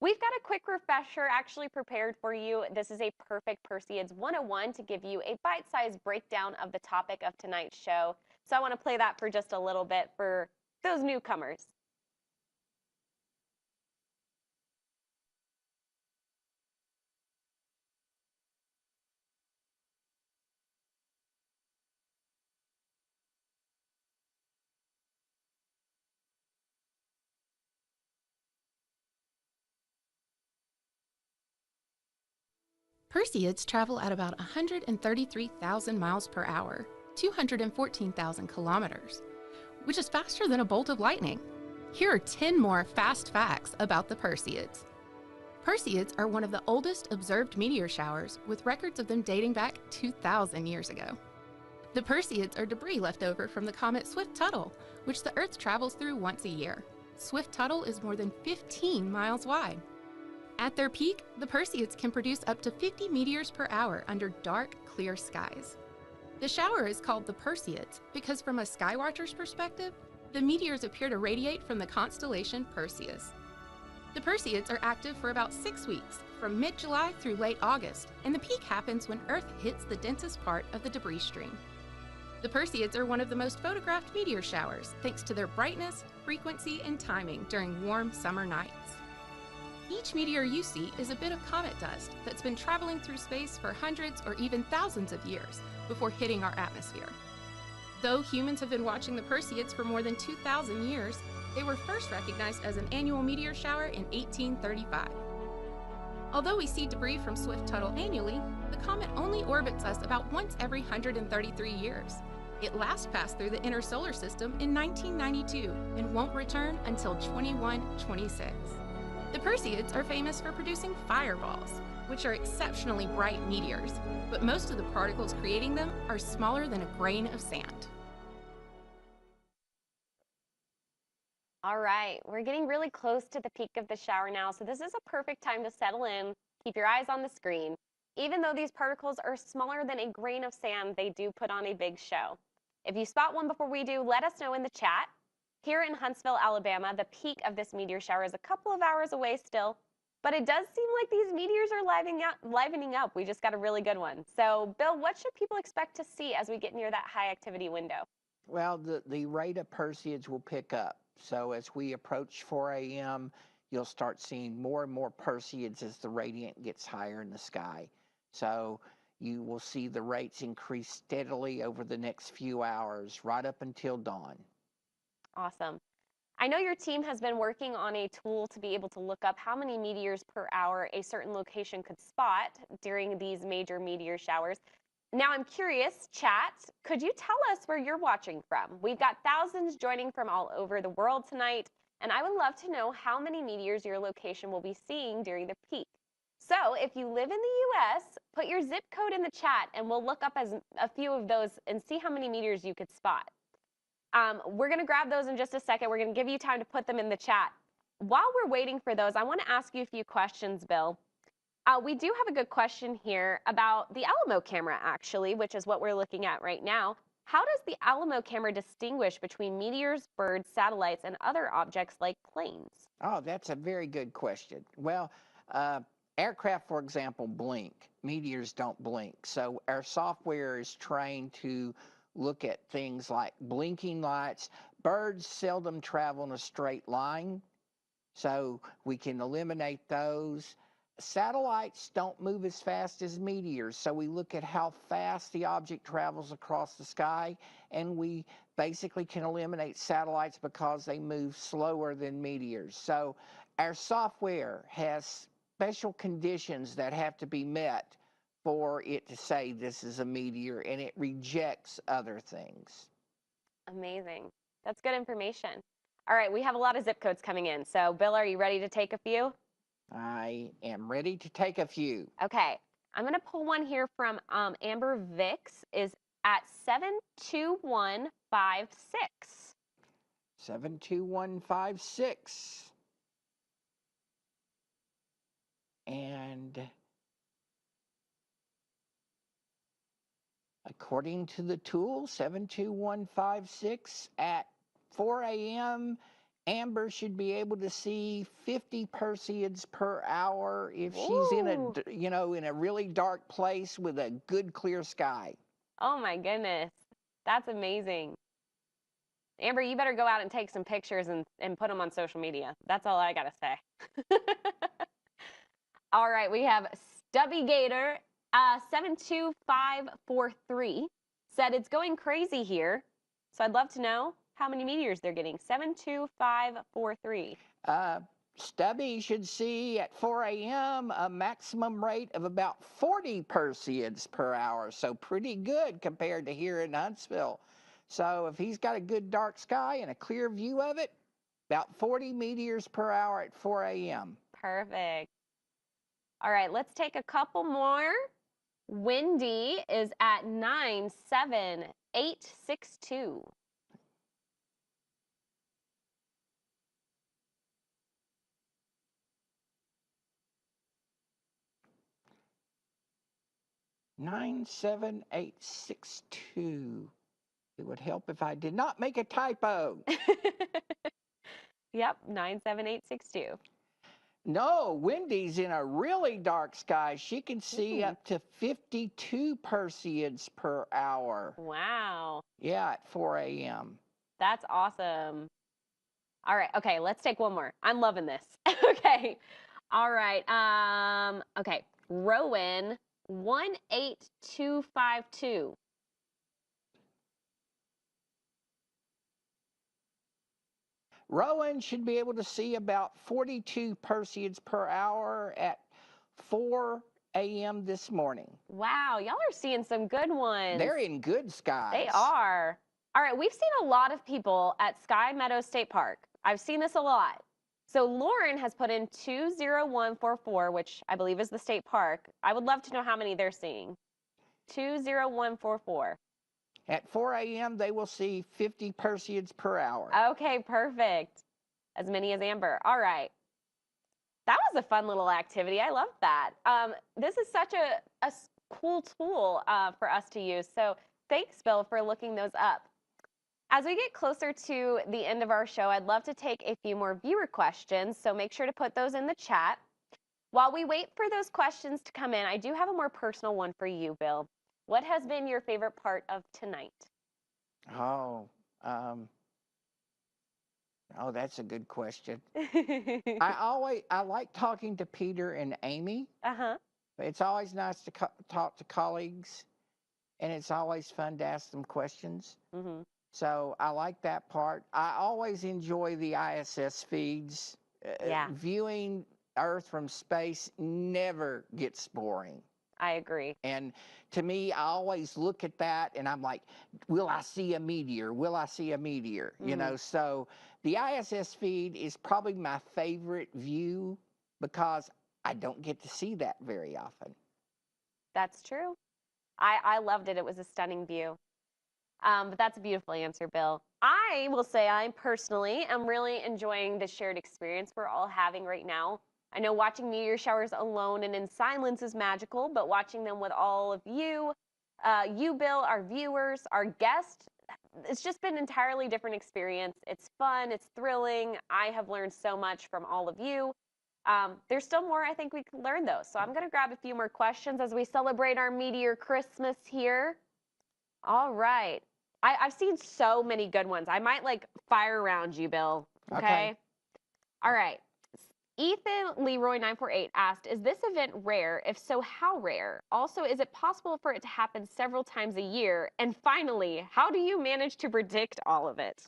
We've got a quick refresher actually prepared for you. This is a perfect Perseids 101 to give you a bite-sized breakdown of the topic of tonight's show. So I want to play that for just a little bit for those newcomers. Perseids travel at about 133,000 miles per hour, 214,000 kilometers, which is faster than a bolt of lightning. Here are 10 more fast facts about the Perseids. Perseids are one of the oldest observed meteor showers, with records of them dating back 2,000 years ago. The Perseids are debris left over from the comet Swift-Tuttle, which the Earth travels through once a year. Swift-Tuttle is more than 15 miles wide. At their peak, the Perseids can produce up to 50 meteors per hour under dark, clear skies. The shower is called the Perseids because from a skywatcher's perspective, the meteors appear to radiate from the constellation Perseus. The Perseids are active for about 6 weeks, from mid-July through late August, and the peak happens when Earth hits the densest part of the debris stream. The Perseids are one of the most photographed meteor showers thanks to their brightness, frequency, and timing during warm summer nights. Each meteor you see is a bit of comet dust that's been traveling through space for hundreds or even thousands of years before hitting our atmosphere. Though humans have been watching the Perseids for more than 2,000 years, they were first recognized as an annual meteor shower in 1835. Although we see debris from Swift-Tuttle annually, the comet only orbits us about once every 133 years. It last passed through the inner solar system in 1992 and won't return until 2126. The Perseids are famous for producing fireballs, which are exceptionally bright meteors, but most of the particles creating them are smaller than a grain of sand. All right, we're getting really close to the peak of the shower now, so this is a perfect time to settle in. Keep your eyes on the screen. Even though these particles are smaller than a grain of sand, they do put on a big show. If you spot one before we do, let us know in the chat. Here in Huntsville, Alabama, the peak of this meteor shower is a couple of hours away still, but it does seem like these meteors are livening up. We just got a really good one. So, Bill, what should people expect to see as we get near that high activity window? Well, the rate of Perseids will pick up. So as we approach 4 a.m., you'll start seeing more and more Perseids as the radiant gets higher in the sky. So you will see the rates increase steadily over the next few hours, right up until dawn. Awesome. I know your team has been working on a tool to be able to look up how many meteors per hour a certain location could spot during these major meteor showers. Now I'm curious, chat, could you tell us where you're watching from? We've got thousands joining from all over the world tonight, and I would love to know how many meteors your location will be seeing during the peak. So if you live in the US, put your zip code in the chat and we'll look up as a few of those and see how many meteors you could spot. We're going to grab those in just a second. We're going to give you time to put them in the chat. While we're waiting for those, I want to ask you a few questions, Bill. We do have a good question here about the Alamo camera, actually, which is what we're looking at right now. How does the Alamo camera distinguish between meteors, birds, satellites, and other objects like planes? Oh, that's a very good question. Well, aircraft, for example, blink. Meteors don't blink. So our software is trained to look at things like blinking lights. Birds seldom travel in a straight line, so we can eliminate those. satellites don't move as fast as meteors, so we look at how fast the object travels across the sky, and we basically can eliminate satellites because they move slower than meteors. So our software has special conditions that have to be met for it to say this is a meteor, and it rejects other things. Amazing. That's good information. All right, we have a lot of zip codes coming in. So, Bill, are you ready to take a few? I am ready to take a few. Okay, I'm going to pull one here from Amber Vix is at 72156. 72156. And according to the tool, 72156 at 4 a.m., Amber should be able to see 50 Perseids per hour if she's in Ooh. in a really dark place with a good clear sky. Oh my goodness. That's amazing. Amber, you better go out and take some pictures and put them on social media. That's all I got to say. All right, we have Stubby Gator 72543 said it's going crazy here. So I'd love to know how many meteors they're getting. 72543. Stubby should see at 4 a.m. a maximum rate of about 40 Perseids per hour, so pretty good compared to here in Huntsville. So if he's got a good dark sky and a clear view of it, about 40 meteors per hour at 4 a.m. Perfect. All right, let's take a couple more. Wendy is at 97862. Nine, 7, 8, 6, 2. It would help if I did not make a typo. Yep, 97862. No, Wendy's in a really dark sky. She can see Ooh. up to 52 Perseids per hour. Wow. Yeah, at 4 a.m. That's awesome. All right, okay, let's take one more. I'm loving this. Okay. All right. Okay. Rowan 18252. Rowan should be able to see about 42 Perseids per hour at 4 a.m. this morning. Wow, y'all are seeing some good ones. They're in good skies. They are. All right, we've seen a lot of people at Sky Meadow State Park. I've seen this a lot. So Lauren has put in 20144, which I believe is the state park. I would love to know how many they're seeing. 20144. At 4 a.m., they will see 50 Perseids per hour. Okay, perfect. As many as Amber. All right. That was a fun little activity. I love that. This is such a cool tool for us to use. So thanks, Bill, for looking those up. As we get closer to the end of our show, I'd love to take a few more viewer questions. So make sure to put those in the chat. While we wait for those questions to come in, I do have a more personal one for you, Bill. What has been your favorite part of tonight? Oh, that's a good question. I like talking to Peter and Amy. Uh-huh. It's always nice to talk to colleagues, and it's always fun to ask them questions. Mm-hmm. So I like that part. I always enjoy the ISS feeds. Yeah. Viewing Earth from space never gets boring. I agree. And to me, I always look at that and I'm like, will I see a meteor? Will I see a meteor? Mm-hmm. You know, so the ISS feed is probably my favorite view because I don't get to see that very often. That's true. I loved it. It was a stunning view. But that's a beautiful answer, Bill. I will say I personally am really enjoying the shared experience we're all having right now. I know watching meteor showers alone and in silence is magical, but watching them with all of you, Bill, our viewers, our guests, it's just been an entirely different experience. It's fun. It's thrilling. I have learned so much from all of you. There's still more I think we can learn, though. So I'm going to grab a few more questions as we celebrate our Meteor Christmas here. All right. I've seen so many good ones. I might fire around you, Bill. Okay? All right. Ethan Leroy 948 asked, is this event rare? If so, how rare? Also, is it possible for it to happen several times a year? And finally, how do you manage to predict all of it?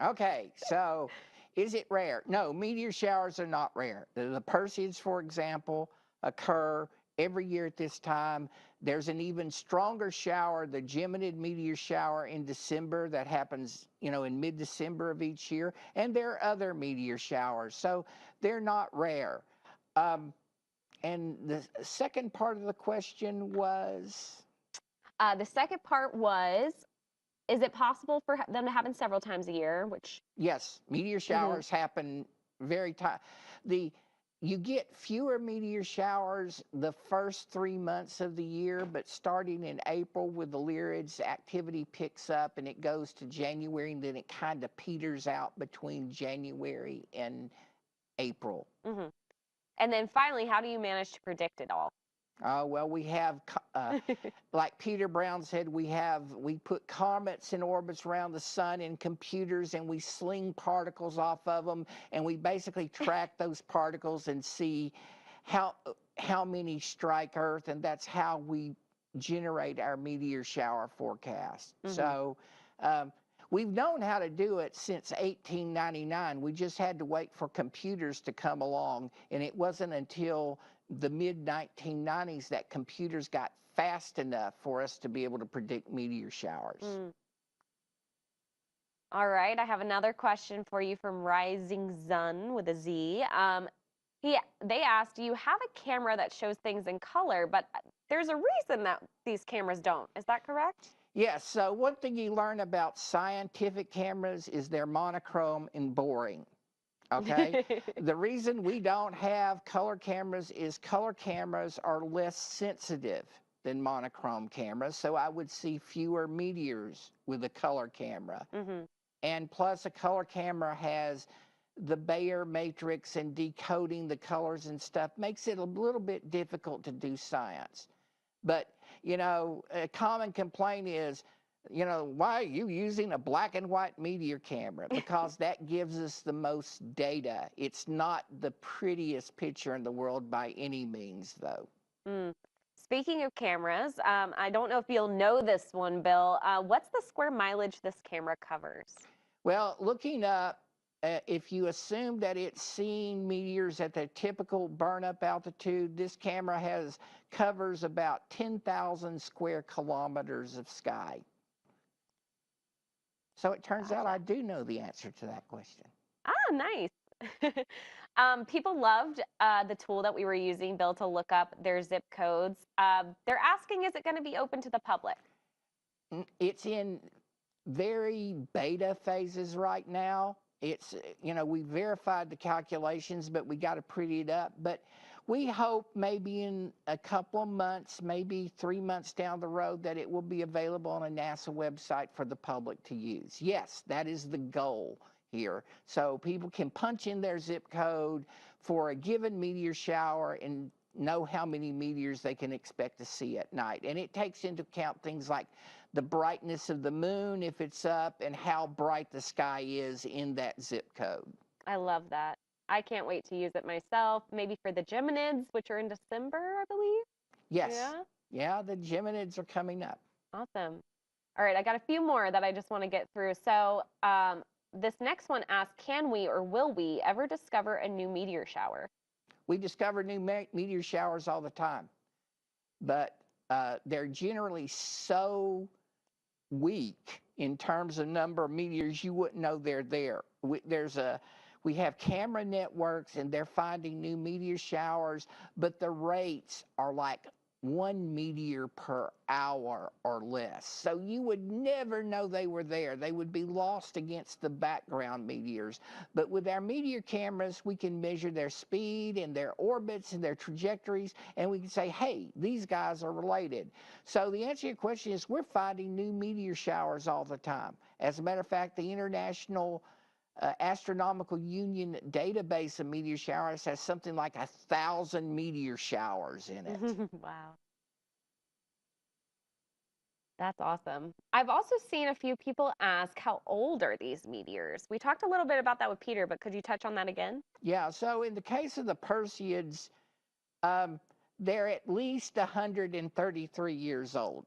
Okay, so is it rare? No, meteor showers are not rare. The Perseids, for example, occur every year at this time. There's an even stronger shower, the Geminid meteor shower in December that happens, in mid-December of each year. And there are other meteor showers, so they're not rare. And the second part of the question was? The second part was, is it possible for them to happen several times a year? Which Yes, meteor showers happen very time. You get fewer meteor showers the first 3 months of the year, but starting in April with the Lyrids, activity picks up and it goes to January, and then it kind of peters out between January and April. And then finally, how do you manage to predict it all? Well, we have, like Peter Brown said, we put comets in orbits around the sun in computers, and we sling particles off of them, and we basically track those particles and see how many strike Earth, and that's how we generate our meteor shower forecast. So we've known how to do it since 1899. We just had to wait for computers to come along, and it wasn't until the mid-1990s that computers got fast enough for us to be able to predict meteor showers. All right, I have another question for you from Rising Sun with a Z. They asked, do you have a camera that shows things in color, but there's a reason that these cameras don't. Is that correct? Yes, so one thing you learn about scientific cameras is they're monochrome and boring. Okay, the reason we don't have color cameras is color cameras are less sensitive than monochrome cameras, so I would see fewer meteors with a color camera. And plus, a color camera has the Bayer matrix, and decoding the colors and stuff makes it a little bit difficult to do science. But, a common complaint is, why are you using a black and white meteor camera? Because that gives us the most data. It's not the prettiest picture in the world by any means, though. Speaking of cameras, I don't know if you'll know this one, Bill. What's the square mileage this camera covers? Well, looking up, if you assume that it's seeing meteors at the typical burn-up altitude, this camera covers about 10,000 square kilometers of sky. So it turns out I do know the answer to that question. Ah, nice. People loved the tool that we were using, Bill, to look up their zip codes. They're asking, is it going to be open to the public? It's in very beta phases right now. It's, we verified the calculations, but we got to pretty it up. But we hope maybe in a couple of months, maybe 3 months down the road, that it will be available on a NASA website for the public to use. Yes, that is the goal here. So people can punch in their zip code for a given meteor shower and know how many meteors they can expect to see at night. And it takes into account things like the brightness of the moon, if it's up, and how bright the sky is in that zip code. I love that. I can't wait to use it myself, maybe for the Geminids, which are in December, I believe. Yes. Yeah, the Geminids are coming up. Awesome. All right, I got a few more that I just want to get through. So this next one asks, can we or will we ever discover a new meteor shower? We discover new meteor showers all the time, but they're generally so weak in terms of number of meteors you wouldn't know they're there. We have camera networks, and they're finding new meteor showers, but the rates are like 1 meteor per hour or less. So you would never know they were there. They would be lost against the background meteors. But with our meteor cameras, we can measure their speed and their orbits and their trajectories, and we can say, hey, these guys are related. So the answer to your question is we're finding new meteor showers all the time. As a matter of fact, the International Astronomical Union database of meteor showers has something like 1,000 meteor showers in it. Wow. That's awesome. I've also seen a few people ask, how old are these meteors? We talked a little bit about that with Peter, but could you touch on that again? Yeah, so in the case of the Perseids, um, they're at least 133 years old.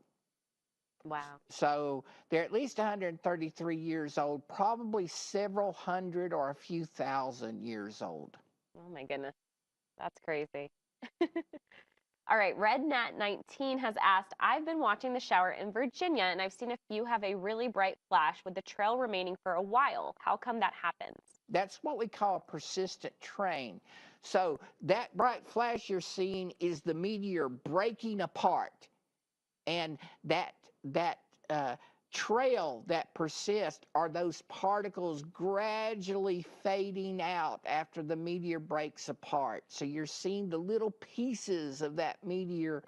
Wow. So they're at least 133 years old, probably several hundred or a few thousand years old. Oh my goodness. That's crazy. All right, RedNat19 has asked, I've been watching the shower in Virginia and I've seen a few have a really bright flash with the trail remaining for a while. How come that happens? That's what we call a persistent train. So that bright flash you're seeing is the meteor breaking apart, and that uh, trail that persists are those particles gradually fading out after the meteor breaks apart. So you're seeing the little pieces of that meteor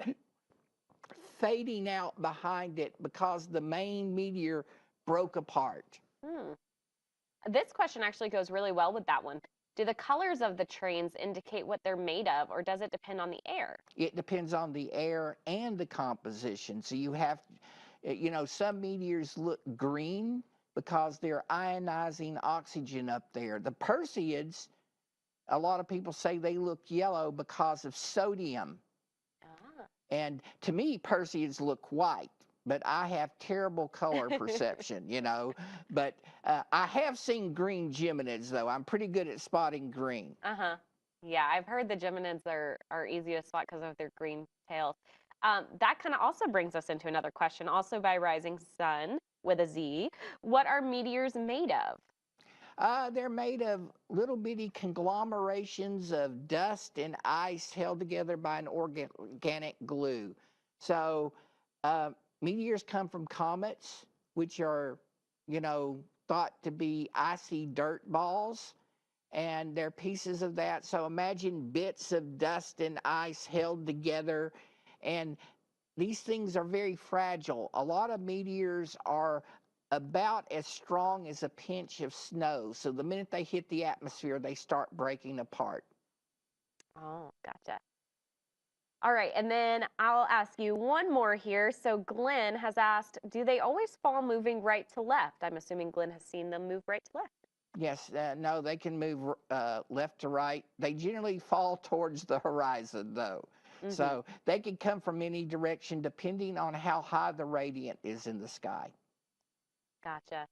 fading out behind it because the main meteor broke apart. Hmm. This question actually goes really well with that one. Do the colors of the trains indicate what they're made of, or does it depend on the air? It depends on the air and the composition. So you have, some meteors look green because they're ionizing oxygen up there. The Perseids, a lot of people say they look yellow because of sodium. Ah. And to me, Perseids look white, but I have terrible color perception, But I have seen green Geminids, though. I'm pretty good at spotting green. Uh-huh. Yeah, I've heard the Geminids are easy to spot because of their green tails. That kind of also brings us into another question, also by Rising Sun with a Z. What are meteors made of? They're made of little bitty conglomerations of dust and ice held together by an organic glue. So uh, meteors come from comets, which are, thought to be icy dirt balls, and they're pieces of that. So imagine bits of dust and ice held together, and these things are very fragile. A lot of meteors are about as strong as a pinch of snow. So the minute they hit the atmosphere, they start breaking apart. Oh, gotcha. All right, and then I'll ask you one more here. So Glenn has asked, do they always fall moving right to left? I'm assuming Glenn has seen them move right to left. Yes, no, they can move left to right. They generally fall towards the horizon, though. So they can come from any direction depending on how high the radiant is in the sky. Gotcha.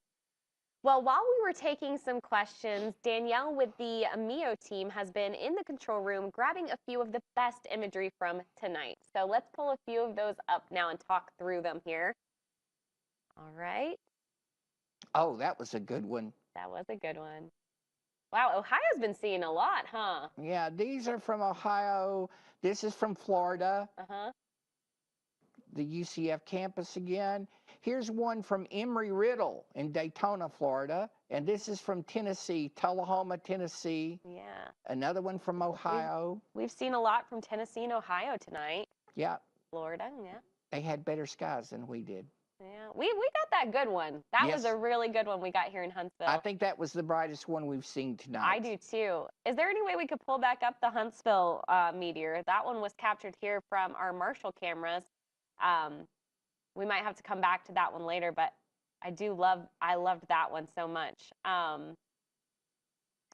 Well, while we were taking some questions, Danielle with the MEO team has been in the control room grabbing a few of the best imagery from tonight. So let's pull a few of those up now and talk through them here. All right. Oh, that was a good one. That was a good one. Wow, Ohio's been seeing a lot, huh? Yeah, these are from Ohio. This is from Florida. Uh-huh. The UCF campus again. Here's one from Embry-Riddle in Daytona, Florida. And this is from Tennessee, Tullahoma, Tennessee. Yeah. Another one from Ohio. We've seen a lot from Tennessee and Ohio tonight. Yeah. Florida, yeah. They had better skies than we did. Yeah, we got that good one. That was a really good one we got here in Huntsville. I think that was the brightest one we've seen tonight. I do too. Is there any way we could pull back up the Huntsville meteor? That one was captured here from our Marshall cameras. We might have to come back to that one later, but I loved that one so much. I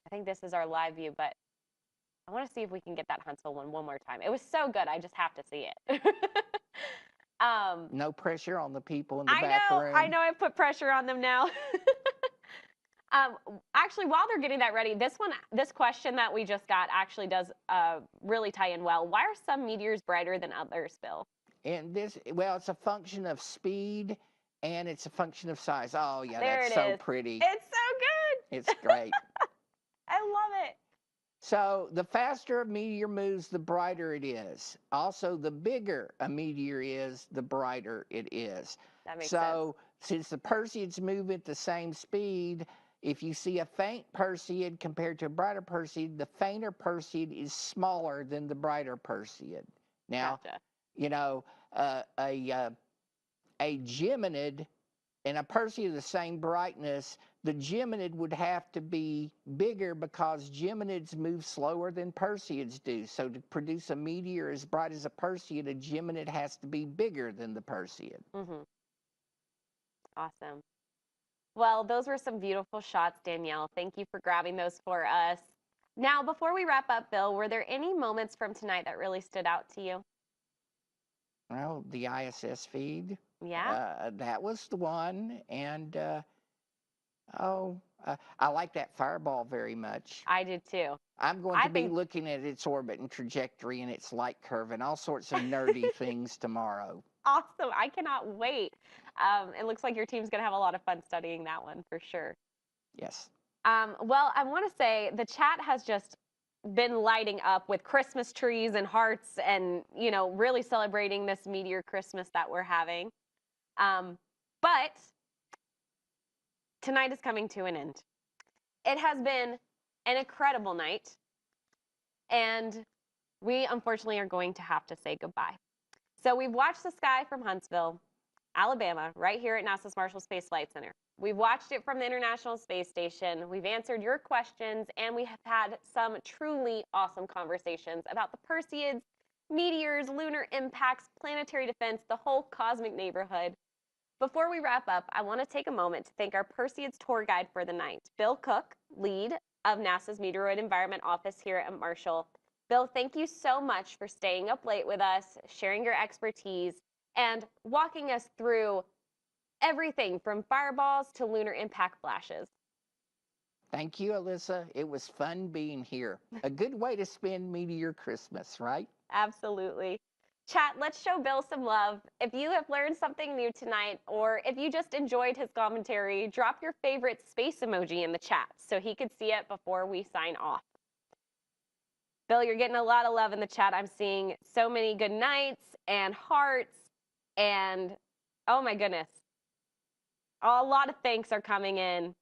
think this is our live view, but I want to see if we can get that Huntsville one more time. It was so good, I just have to see it. No pressure on the people in the back room. I know I put pressure on them now. Actually, while they're getting that ready, this question that we just got actually does really tie in well. Why are some meteors brighter than others, Bill? And well, it's a function of speed and it's a function of size. Oh, yeah, there that's so pretty. It's so good. It's great. I love it. So the faster a meteor moves, the brighter it is. Also, the bigger a meteor is, the brighter it is. That makes sense. So since the Perseids move at the same speed, if you see a faint Perseid compared to a brighter Perseid, the fainter Perseid is smaller than the brighter Perseid. Now, gotcha. A Geminid and a Perseid of the same brightness, the Geminid would have to be bigger because Geminids move slower than Perseids do. So to produce a meteor as bright as a Perseid, a Geminid has to be bigger than the Perseid. Awesome. Well, those were some beautiful shots, Danielle. Thank you for grabbing those for us. Now, before we wrap up, Bill, were there any moments from tonight that really stood out to you? Well, the ISS feed, Yeah, that was the one. And, I like that fireball very much. I did too. I'm going I to be think looking at its orbit and trajectory and its light curve and all sorts of nerdy things tomorrow. awesome. I cannot wait. It looks like your team's going to have a lot of fun studying that one for sure. Yes. Well, I want to say the chat has just been lighting up with Christmas trees and hearts and, really celebrating this meteor Christmas that we're having. But tonight is coming to an end. It has been an incredible night, and we unfortunately are going to have to say goodbye. So we've watched the sky from Huntsville, Alabama, right here at NASA's Marshall Space Flight Center. We've watched it from the International Space Station. We've answered your questions, and we have had some truly awesome conversations about the Perseids, meteors, lunar impacts, planetary defense, the whole cosmic neighborhood. Before we wrap up, I want to take a moment to thank our Perseids tour guide for the night, Bill Cook, lead of NASA's Meteoroid Environment Office here at Marshall. Bill, thank you so much for staying up late with us, sharing your expertise, and walking us through everything from fireballs to lunar impact flashes. Thank you, Alyssa. It was fun being here. A good way to spend Meteor Christmas, right? Absolutely. Chat, let's show Bill some love. If you have learned something new tonight, or if you just enjoyed his commentary, drop your favorite space emoji in the chat so he could see it before we sign off. Bill, you're getting a lot of love in the chat. I'm seeing so many good nights and hearts and, oh my goodness, a lot of thanks are coming in.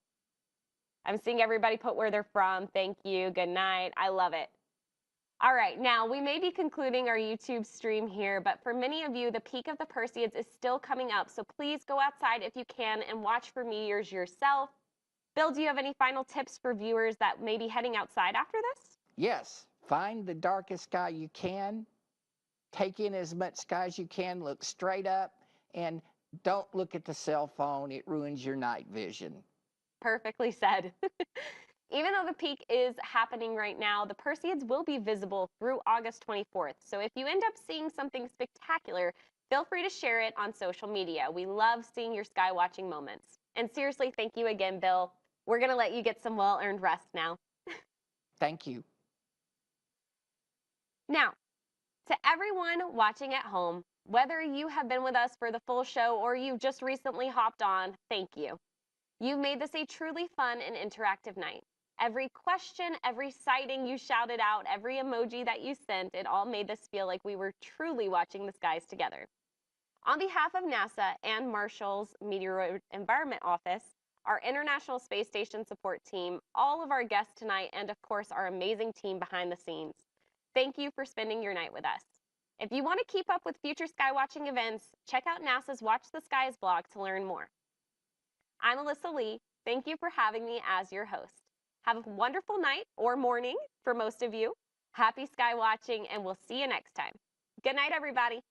I'm seeing everybody put where they're from. Thank you. Good night. I love it. All right, now we may be concluding our YouTube stream here, but for many of you, the peak of the Perseids is still coming up, so please go outside if you can and watch for meteors yourself. Bill, do you have any final tips for viewers that may be heading outside after this? Yes. Find the darkest sky you can. Take in as much sky as you can. Look straight up. And don't look at the cell phone. It ruins your night vision. Perfectly said. Even though the peak is happening right now, the Perseids will be visible through August 24th. So if you end up seeing something spectacular, feel free to share it on social media. We love seeing your sky watching moments. And seriously, thank you again, Bill. We're going to let you get some well-earned rest now. Thank you. Now, to everyone watching at home, whether you have been with us for the full show or you've just recently hopped on, thank you. You've made this a truly fun and interactive night. Every question, every sighting you shouted out, every emoji that you sent, it all made this feel like we were truly watching the skies together. On behalf of NASA and Marshall's Meteor Environment Office, our International Space Station support team, all of our guests tonight, and of course our amazing team behind the scenes, thank you for spending your night with us. If you want to keep up with future skywatching events, check out NASA's Watch the Skies blog to learn more. I'm Alyssa Lee. Thank you for having me as your host. Have a wonderful night or morning for most of you. Happy sky watching, and we'll see you next time. Good night, everybody.